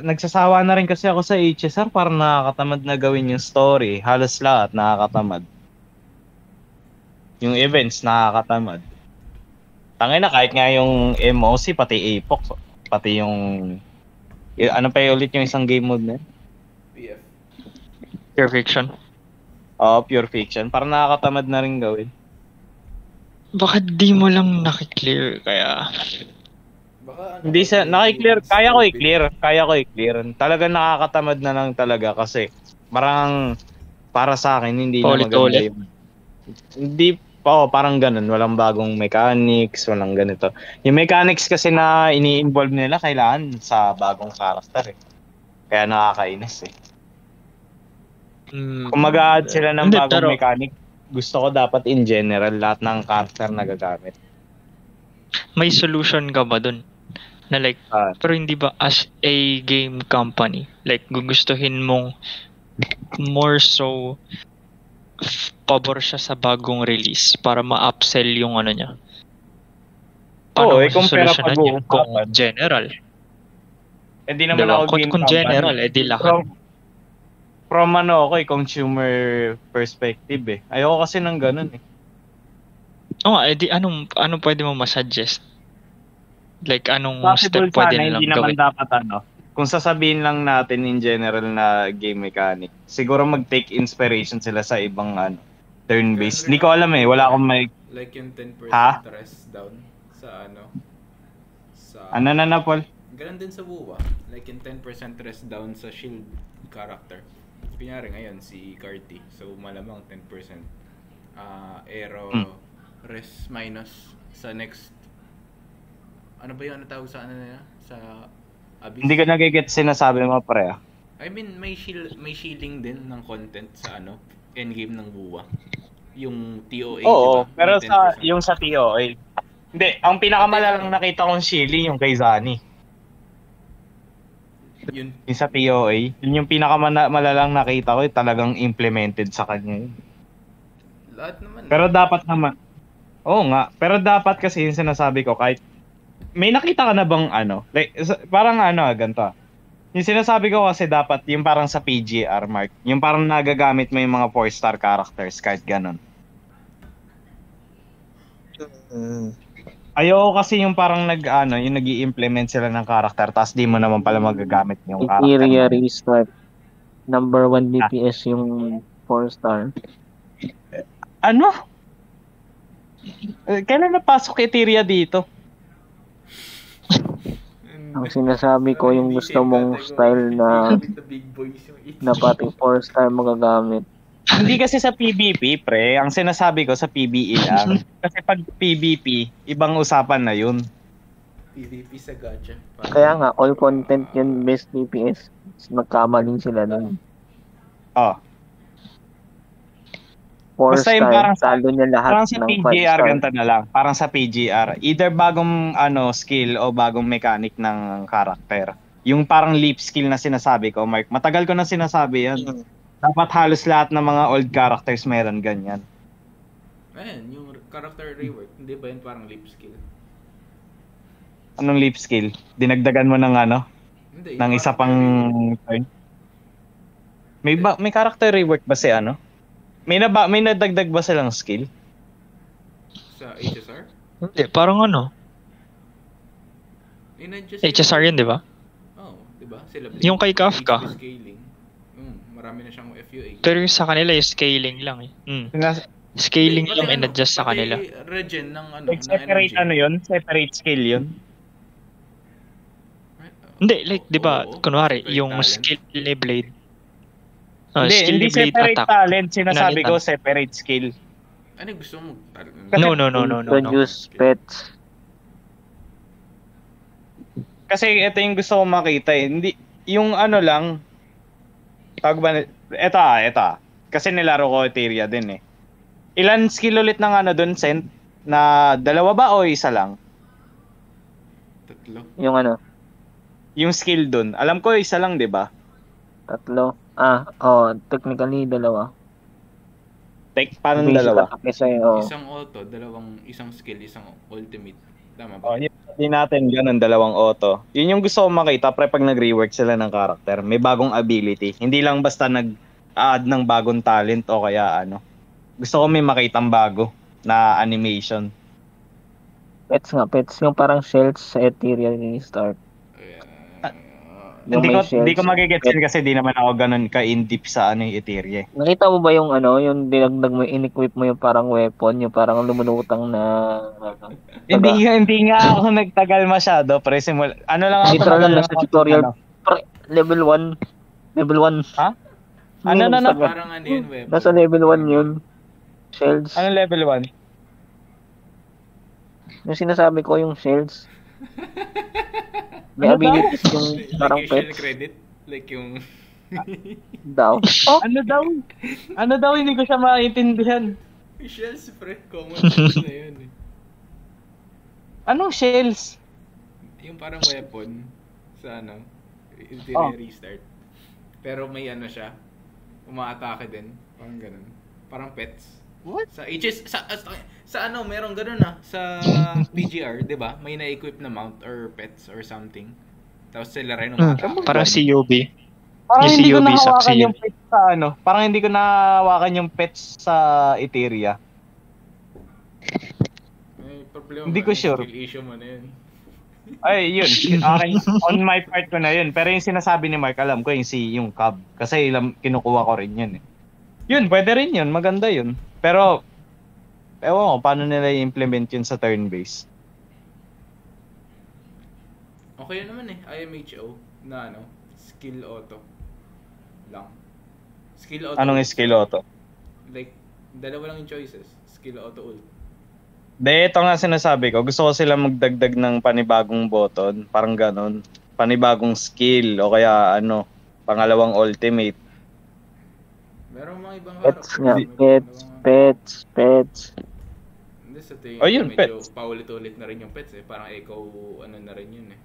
Nagsasawa na rin kasi ako sa HSR para nakakatamad na gawin yung story. Halos lahat nakakatamad. Yung events nakakatamad. Tangina kahit nga yung MOC pati APOC pati yung ano pa ulit yung isang game mode na
PF.
Pure Fiction.
Pure Fiction. Para nakakatamad na rin gawin.
Bakit di mo lang nakiklear kaya?
Hindi sa naki-clear, kaya ko i-clear. Talagang nakakatamad na lang talaga kasi parang para sa akin hindi na maganda yung hindi parang ganun, walang bagong mechanics, walang ganito. Yung mechanics kasi na ini-involve nila kailangan sa bagong character Kaya nakakainis Kung mag-a-add sila ng bagong mechanic, gusto ko dapat in general lahat ng character na gagamit.
May solution ka ba dun? Na like, pero hindi ba as a game company, like gugustuhin mong more so pabor siya sa bagong release para ma-upsell yung niya? Paano
compare pa
kung general?
Hindi naman ako game
kung general, di lahat.
From consumer perspective Ayoko kasi ng ganun
di anong pwede mo ma-suggest? Like, anong
possible
step pwede nilang
hindi
gawin?
Hindi naman dapat kung sasabihin lang natin in general na game mechanic, siguro mag-take inspiration sila sa ibang turn-based. Hindi ko alam wala akong may...
Like yung 10% rest down sa sa...
Ano na, Paul?
Ganun din sa WoW Like yung 10% rest down sa shield character. Kunyari ngayon, si Carty. So, malamang 10% arrow rest minus sa next. Ano ba yung tawag sa nila? Sa Abyss?
Hindi ko nagigets sinasabi mo, pre.
I mean, may shielding din ng content sa endgame ng WoW. Yung TOA,
Oo,
diba?
Pero yung sa TOA. Hindi, ang pinakamalalang nakita kong shielding yung kay Zani. Yung sa TOA, yun yung pinakamalalang nakita ko, talagang implemented sa kanya yun.
Lahat naman.
Pero dapat naman. Oo nga, pero dapat kasi yung sinasabi ko kahit may nakita ka na bang like parang ganito. Yung sinasabi ko kasi dapat yung parang sa PGR Mark, yung parang nagagamit mo yung mga 4-star characters kahit ganun. Ayoko kasi yung parang yung nag-i-implement sila ng character tapos di mo naman pala magagamit yung character.
Etheria Restart. Number 1 DPS yung 4-star.
Ano? Kailan napasok Etheria dito?
Ang sinasabi ko yung gusto mong style na pati 4-star magagamit.
Hindi kasi sa PvP, pre. Ang sinasabi ko sa PvE lang. Kasi pag PvP, ibang usapan na yun.
PvP sa gacha.
Kaya nga, all content yun best DPS. Nagkamaling sila nun.
Basta yung parang
talo niya lahat
parang sa PGR ganito na lang. Parang sa PGR, either bagong skill o bagong mechanic ng character. Yung parang leap skill na sinasabi ko, Mark. Matagal ko na sinasabi yan. Dapat halos lahat ng mga old characters meron ganyan.
Ayan, yung character rework, hindi ba yun parang leap skill?
Anong leap skill? Dinagdagan mo ng
Hindi,
ng isa pang turn? May character rework ba si May nadagdag ba silang skill?
Sa HSR?
Hindi, parang HSR yun, di ba?
Oo, di ba? Sila
yung kay Kafka.
Scaling. Marami na siyang FUA.
Pero yung sa kanila, yung scaling lang eh. Scaling lang in-adjust sa kanila.
Regen ng
separate yun? Separate scale yun?
Hindi, like, di ba, kunwari, yung skill ni Blade.
Hindi separate attack. Talent, sinasabi ko, separate skill.
Ano gusto mo?
No.
Produce pets.
Kasi ito yung gusto ko makita eh. Hindi, yung ano lang, ito. Kasi nilaro ko Etheria din eh. Ilan skill ulit ng ano dun, Sent? Na dalawa ba o isa lang?
Tatlo.
Yung ano?
Yung skill dun. Alam ko isa lang, di ba?
Tatlo. Technically dalawa.
Paano dalawa?
Isang auto, isang skill, isang ultimate. Tama ba?
Hindi natin ganun, dalawang auto. Yun yung gusto ko makita pre pag nag-rework sila ng character. May bagong ability. Hindi lang basta nag-add ng bagong talent o kaya ano. Gusto ko may makitang bago na animation.
Pets. Yung parang shells sa Ethereal start.
Hindi ko magigets yun kasi di naman ako ganun ka-in-deep sa ano yung Etheria.
Nakita mo ba yung yung dinagdag mo, in-equip mo yung parang weapon, yung parang lumunutang na
Hindi nga ako nagtagal masyado, pre. Ano lang ako
literal lang sa tutorial. Level 1.
Ha?
Parang ano yun, weapon.
Nasa level 1 yun. Shells.
Anong level 1?
Yung sinasabi ko yung shells. May abilities yung parang pets.
Credit? Like yung...
daw.
Ano daw? Hindi ko siya maintindihan.
Shells, pre. Common na yun eh.
Anong shells?
Yung parang weapon sa restart. Pero may siya. Umaatake din. Parang ganun. Parang pets.
What?
Sa meron ganun sa PGR, 'di ba? May na-equip na mount or pets or something. Tapos sila rin
parang si Yobi.
Parang hindi ko nahawakan yung pets sa Parang hindi ko nahawakan yung pets sa Etheria.
May problema.
Hindi ko sure.
Issue mo na yun.
Ay, yun. Okay. On my part ko na yun. Pero yung sinasabi ni Mark, alam ko yung cub. Kasi kinukuha ko rin yun eh. Yun, pwede rin yun. Maganda yun. Pero, ewan ko, paano nila i-implement yun sa turn-based?
Okay naman eh. IMHO na skill auto lang. Skill auto.
Anong skill auto?
Like, dalawa lang yung choices. Skill auto ult.
Ito nga sinasabi ko. Gusto ko sila magdagdag ng panibagong button. Parang ganon. Panibagong skill o kaya pangalawang ultimate.
Meron mga ibang
pets.
Hindi sa tingin medyo
pets.
Paulit-ulit na rin yung pets eh. Parang echo na rin yun eh.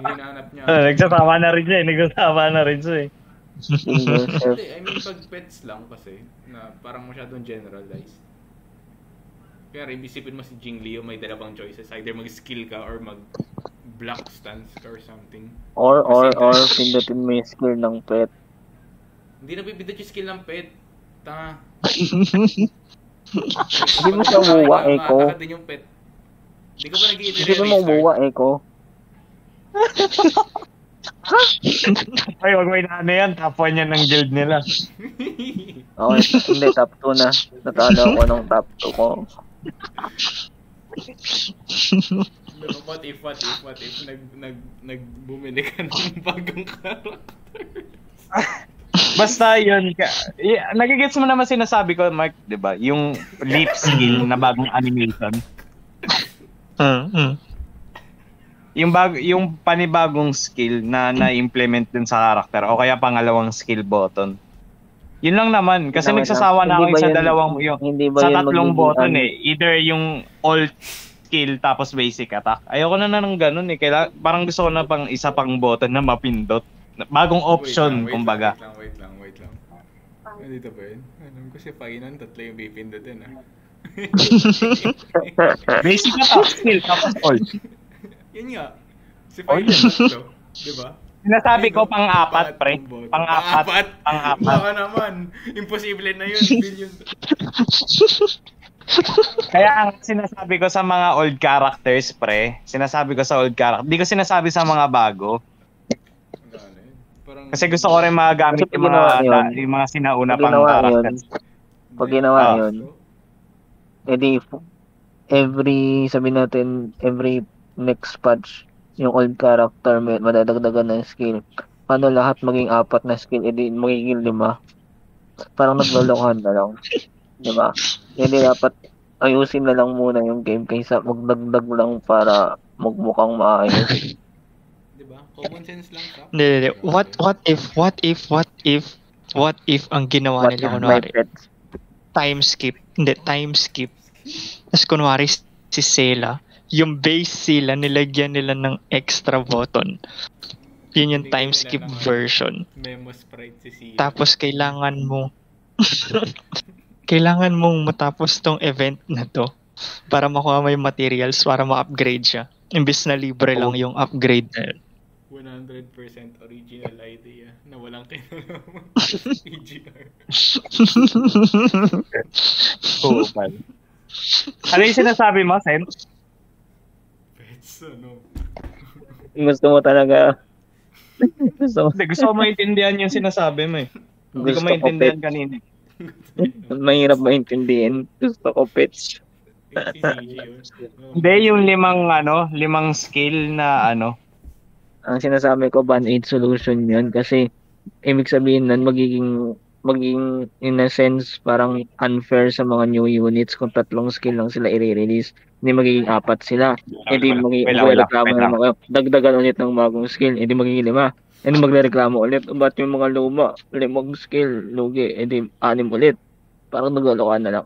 Hinahanap niya.
Nagsasama na rin siya eh.
Hindi, I mean pag pets lang kasi na parang masyadong generalized. Kaya ibisipin mo si Jing Leo may dalawang choices. Either mag-skill ka or mag-block stance ka or something.
Or pindutin mo yung skill ng pet.
Hindi na pipindot yung skill ng pet. Tanga.
Hindi mo siya umuwa, Eko.
Din yung pet. Hindi ko ba nag-i-restart?
Hindi mo umuwa, Eko.
Ay, wag may yan. Top 1 yan ng guild nila.
Okay, hindi. Top 2 na. Natalo ako ng top 2 ko.
What if nagbumili ka ng bagong character?
Basta yun. Nagigets mo naman sinasabi ko, Mark, di ba? Yung leap skill na bagong animation. Yung panibagong skill na na-implement din sa character o kaya pangalawang skill button. Yun lang naman. Kasi nagsasawa na ako sa dalawang, sa tatlong button eh. Either yung ult skill tapos basic attack. Ayoko na ng ganun eh. Parang gusto ko na pang isa pang button na mapindot. Bagong option, kumbaga.
Wait lang. Dito ba yun? Alam ko si Painan, tatlo yung pipindutin
Basic attack skill tapos ult.
Yun nga. Si Painan tatlo. Diba?
Sinasabi ko pang-apat, pre. Pang-apat.
Baka naman. Imposible na yun. Billion.
Kaya ang sinasabi ko sa mga old characters, pre, di ko sinasabi sa mga bago. Kasi gusto ko rin magamit yung mga sinauna pang characters.
Pag ginawa yun, edi every next patch, yung old character may madadagdagan ng skill. Paano lahat maging 4 na skill, edi magiging 5. Parang naglolokohan na lang. Diba? Hindi dapat ayusin na lang muna yung game kaysa magdagdag lang para magmukhang maayos.
Diba? Common sense lang ka.
Hindi. What if ang ginawa nila kunwari? Time skip. Tapos kunwari si Sela, yung base sila, nilagyan nila ng extra button. Yun yung time skip version.
Memo sprite si Sela.
Tapos kailangan mong matapos tong event na to para makuha mo yung materials para ma-upgrade siya. Imbis na libre lang yung upgrade na yun.
100% original idea na walang kinalaman. EGR.
Ano yung sinasabi mo, Sen?
Pets, ano?
Gusto mo talaga.
Gusto ko maintindihan yung sinasabi mo eh. Hindi ko maintindihan kanina.
Mahirap maintindihan. Gusto ko pets.
Hindi, yung 5 skill na
Ang sinasabi ko, band-aid solution yun kasi ibig sabihin nun magiging in a sense parang unfair sa mga new units kung 3 skill lang sila i-release. Hindi magiging 4 sila. Hindi magreklamo naman kayo. Dagdagan ulit ng bagong skill. Hindi magiging 5. Hindi magreklamo ulit. Ba't yung mga luma? 5 skill. Lugi. Hindi 6 ulit. Parang naglolokohan na lang.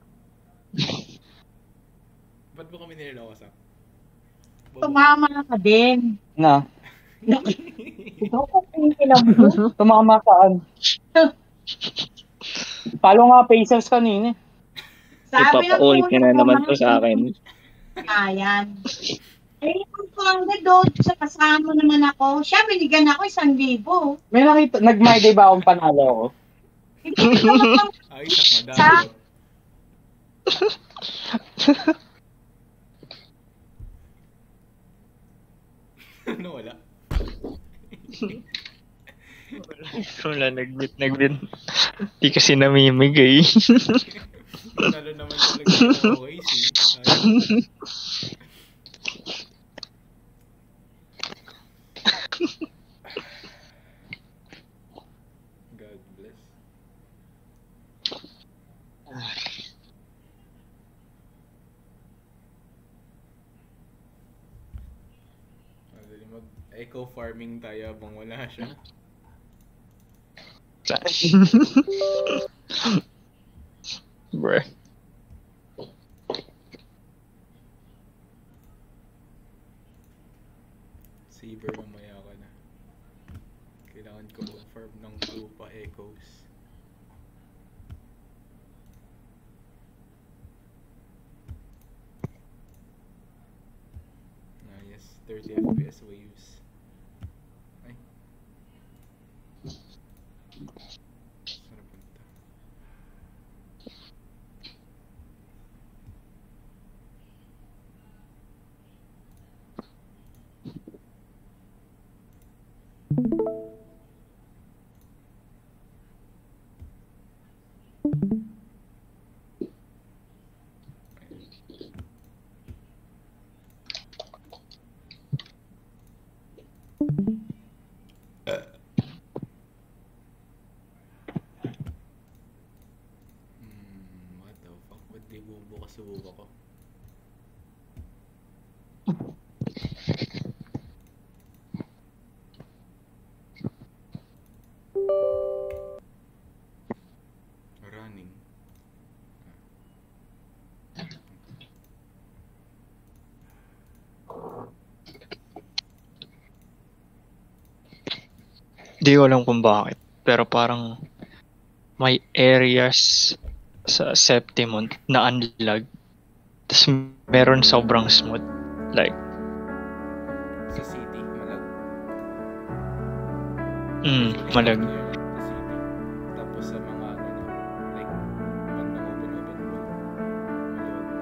Ba't mo kami nililoko sa?
Tumama ka din.
Na?
Ikaw pa pinikilam mo.
Tumama saan? Palo nga Pacers kanina.
Ipapaulit ka na naman to sa akin.
Ayan. Yung pangga doon sa kasama naman ako. Siya, binigyan ako 1,000.
May nakita, nag-Friday ba akong panalo ako?
Hindi ko naman
ay, madami. Ano, wala?
Wala, nagbit. Di kasi namimigay.
Lalo naman talaga okay, God bless. Eco farming tayo habang wala siya.
Bruh.
Saber, mamaya ka na. Kailangan ko mag-farm ng lupa echoes. Yes, 30 FPS waves. Ay. Saan punta? What the fuck? Ba't di bubukas sa buka ko? Running.
Di ko alam kung bakit. Pero parang may areas sa Septimont na unlag. Tapos meron sobrang smooth. Like,
Sa city, malag.
malag.
Sa city. Tapos sa mga ano na, like, bandang open world. Maluwag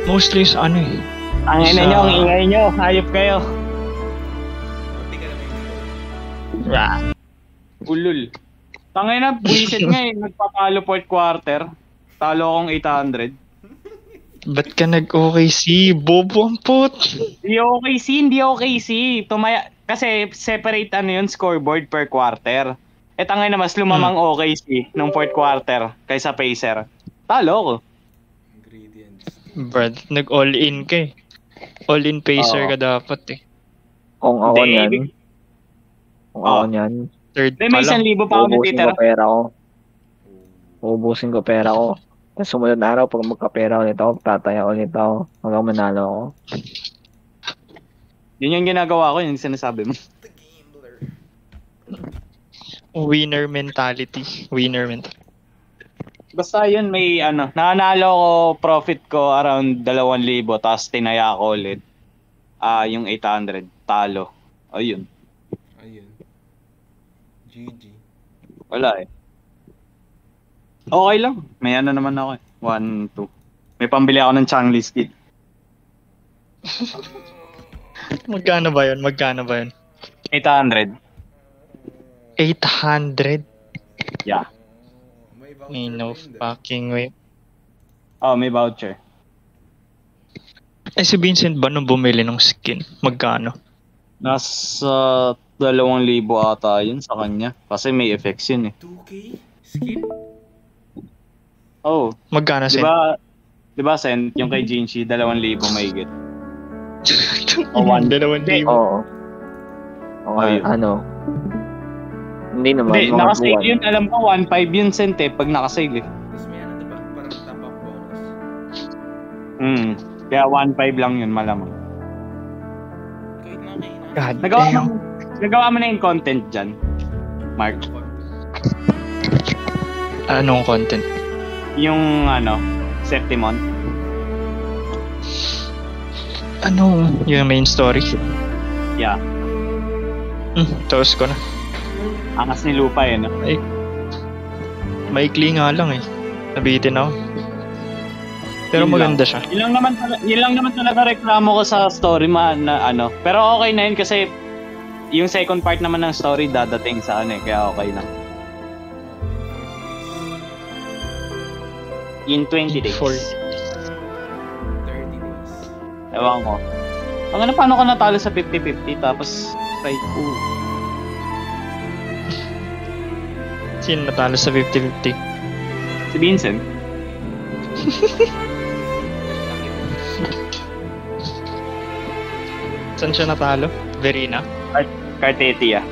Mostly sa ano eh.
Ang ina nyo, ang ingay nyo. Hayop kayo. Ulul. Tangay na, buwisit nga eh. Nagpapalo fourth quarter. Talo akong 800.
Ba't ka nag-OKC? Bobo ang pot.
Hindi OKC. Kasi separate ano yun, scoreboard per quarter. Tangay na, mas lumamang OKC nung fourth quarter kaysa Pacer. Talo ko.
Brad, nag-all-in ka eh. All-in Pacer ka dapat eh.
Kung ako yan. Kung ako yan.
Third pa
may
lang.
1,000 pa ako natitira.
Uubusin ko pera ko. Tapos sumunod na araw, pag magkapera ulit ako, tataya ulit ako. Hanggang manalo ako.
Yun yung ginagawa ko, yung sinasabi mo.
Winner mentality.
Basta yun, may nanalo ko, profit ko around 2,000, tapos tinaya ko ulit. Yung 800, talo. Ayun.
GG.
Wala eh. Okay lang. May naman ako eh. 1, 2. May pambili ako ng Changi skin.
Magkano ba yun?
800.
800?
Yeah.
May no fucking way.
May voucher.
Si Vincent ba nung bumili ng skin? Magkano?
Nasa 2,000 ata yun sa kanya. Kasi may effects yun eh.
2K? Skin?
Oh.
Magkano Sen?
Diba Sen, yung kay Jinshi, 2,000 mahigit.
2,000?
Oo. Okay, Hindi naman.
Hindi, nakasale yun. Alam ko, 1.5 yun Sen pag nakasale eh.
Tapos may diba? Parang tambak bonus.
Kaya 1.5 lang yun, malamang.
God
Nagawa mo na yung content dyan, Mark.
Anong content?
Yung Septimon.
Yung main story?
Yeah.
Tapos ko na.
Angas ni Lupa eh, no?
Ay, maikli nga lang eh. Nabitin ako. Pero maganda siya.
Yun lang naman talaga reklamo ko sa story Pero okay na yun kasi yung second part naman ng story dadating sa kaya okay lang. In 20 days.
30 days.
Ewan ko. Paano ka natalo sa 50-50 tapos try ko.
Sino natalo sa 50-50?
Si Vincent.
Saan siya natalo? Verina?
Cartetia.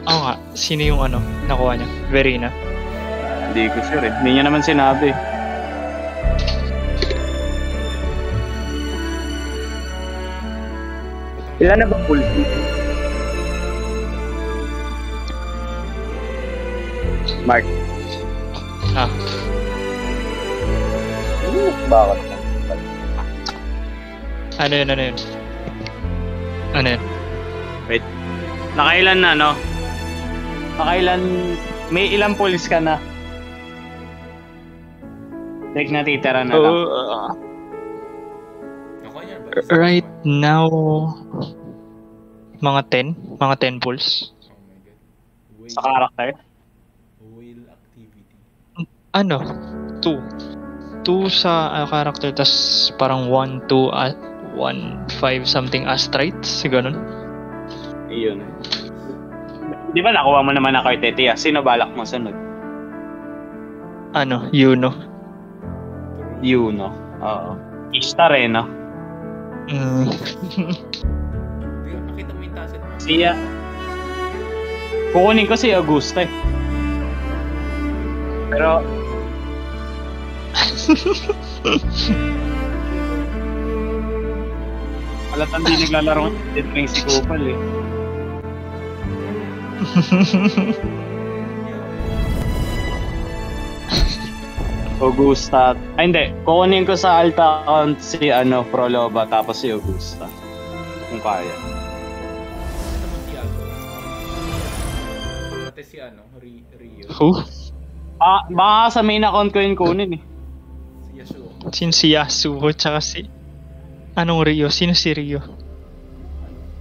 Oo nga. Sino yung nakuha niya? Verina?
Hindi ko sure eh. Hindi niya naman sinabi. Ilan na ba full seat? Mark. Bakit?
Ano yun?
Wait. Nakailan na, may ilang pulls ka na? Like natitira na lang.
Right now, mga 10 pulls.
Sa character?
Whale activity.
2 sa character, tas parang 1, 2, 1, 5 something astrites, ganun.
Iyon. Di ba nakuha mo naman na Cartetia? Sino balak mo sunod?
Yuno.
Oo. Ishtar eh, no?
Nakita mo yung taset mo?
Siya. Kukunin ko si Augusta eh. Pero halatang di naglalaro ng si Kupal eh. Augusta. Hindi. Kukunin ko sa Alta account si Proloba tapos si Augusta. Kung kaya.
Dati si Rio.
Who?
Baka sa main account ko yun kunin eh.
Si Yasuo.
Sino si Yasuo, tsaka si... Anong Ryo? Sino si Ryo?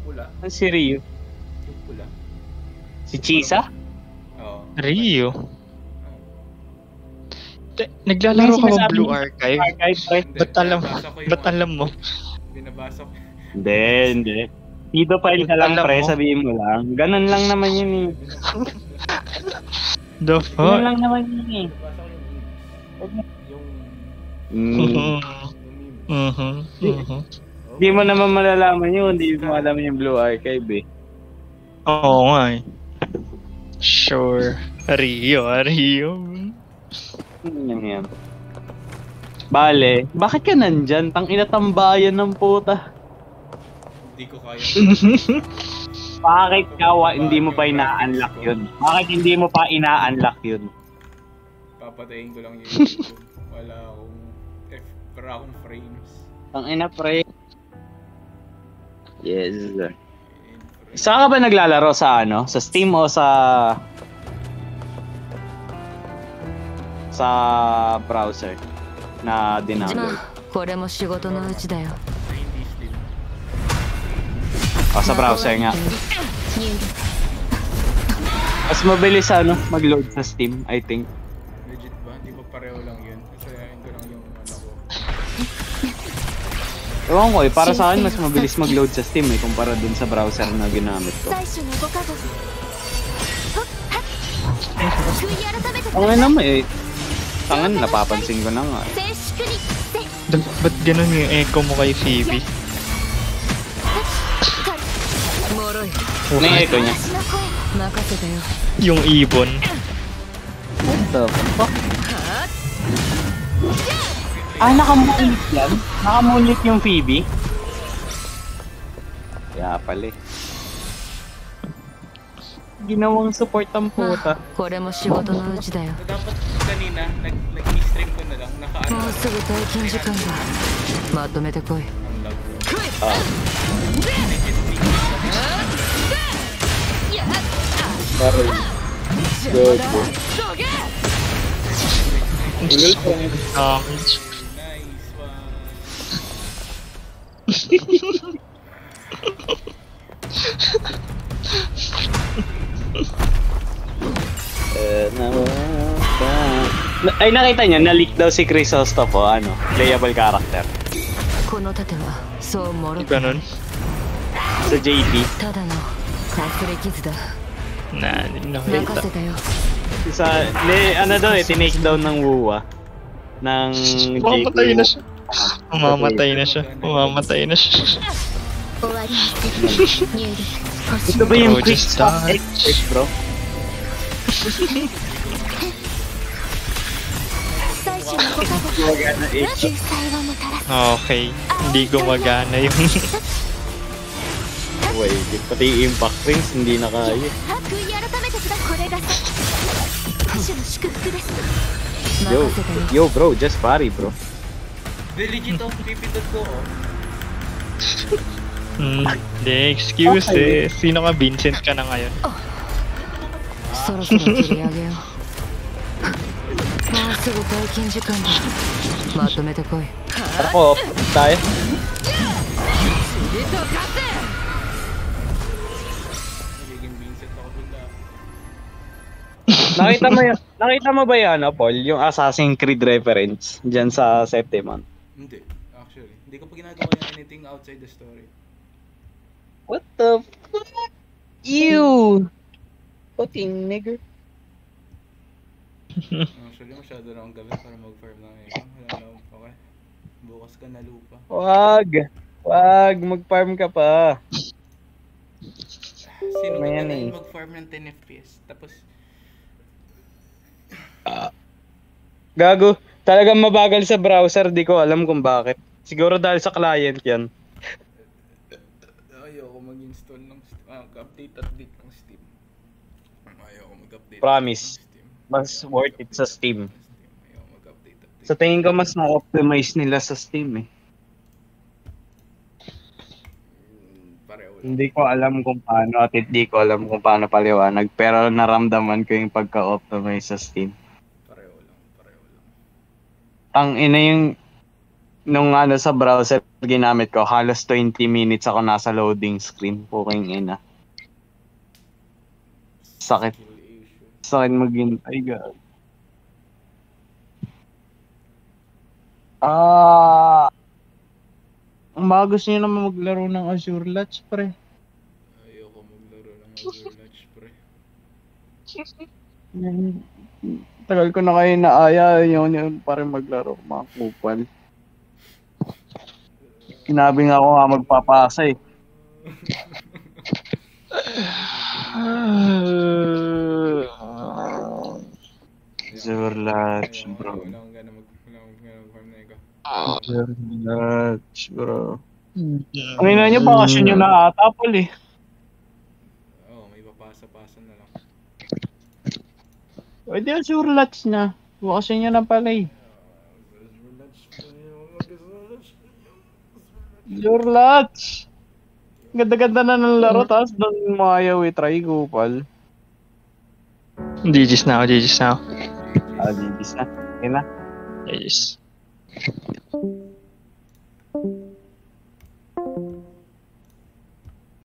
Pula.
Ano si Ryo?
Yung pula.
Si Chisa?
Oo.
Ryo? Naglalaro ka ba Blue Archive? Ba't alam mo?
Binabasa ko.
Hindi. Dito file ka lang, pre, sabihin mo lang. Ganun lang naman yun eh.
The fuck?
Ganun lang naman yun eh. Hindi mo naman malalaman yun, hindi mo alam yung Blue Archive eh.
Oo nga eh. Sure. Ryo.
Yan. Bale, bakit ka nandyan? Tang inatambayan ng puta.
Hindi ko kaya.
Bakit hindi mo pa ina-unlock yun? Bakit hindi mo pa ina-unlock yun?
Papatayin ko lang yun. Wala akong frames.
Tang ina pre. Yes. Saan ka ba naglalaro sa Sa Steam o sa browser na dinownload? Sa browser nga. Mas mabilis mag-load sa Steam, I think.
Legit ba? Di ba pareho lang yun? Kasayahin ko lang yung ko.
Ewan ko para sa akin mas mabilis mag-load sa Steam kumpara dun sa browser na ginamit ko. Ang naman Tangan, napapansin ko na nga
Ba't ganun yung echo mo kay Phoebe?
Ano yung echo niya?
Yung ibon.
What the fuck? Nakamulit yan? Nakamulit yung Phoebe? Kaya pala ginawang support ang puta.
Dapat kanina, nag-stream ko na lang, naka-ano.
Ay, nakita niyo, na-leak daw si Chrysostom playable character.
Ganun?
Sa JP.
Hindi nakita.
Tinake down ng WUA. Ng
Mamamatay na siya.
Ito ba yung quick stop expert, bro?
Okay, hindi gumagana yung...
Wait, pati impact rings hindi na kaya. Yo bro, just parry bro.
Legit pipindot ko
Hindi, excuses. Sino ka, Vincent ka na ngayon?
Ako, tayo. Nakita mo ba yan, Paul? Yung Assassin's Creed reference dyan sa Septimon?
Hindi, actually. Hindi ko pa ginagawa yung anything outside the story.
What the fuck? Ew! Fucking nigger.
Actually, masyado na akong gabi para mag-farm ng ikaw. Wala na akong pake. Bukas ka na lupa.
Wag! Mag-farm ka pa.
Sino ka na mag-farm ng 10 FPS? Tapos...
Gago. Talagang mabagal sa browser. Di ko alam kung bakit. Siguro dahil sa client yan.
Ayoko mag-install ng update ng Steam. Ayoko mag-update.
Promise. Mas worth it sa Steam. Sa tingin ko mas na-optimize nila sa Steam Hindi ko alam kung paano at hindi ko alam kung paano paliwanag pero naramdaman ko yung pagka-optimize sa Steam.
Pareho lang.
Ang ina yung Nung sa browser ginamit ko, halos 20 minutes ako nasa loading screen. Puking ina. Sakit. Sakit maghintay, God. Ang mga gusto nyo naman maglaro ng Azure Lodge, pre.
Ayoko maglaro ng Azure Lodge, pre.
Tagal ko na kayo naaya, yun pa rin maglaro, mga kupal. Sinabi nga ako nga magpapasa eh. Azure Lodge, bro.
Wala akong gana mag-farm na ikaw.
Azure Lodge, bro. Ang ina nyo, bakasyon nyo na atapol eh.
Oo, may papasa-pasa na lang.
Pwede Azure Lodge na. Bakasyon nyo na pala eh. Azure Lodge! Ganda-ganda na ng laro, tapos doon mayaw eh, try kupal.
GG's na ako, GG's na ako.
GG's na. Okay na.
GG's.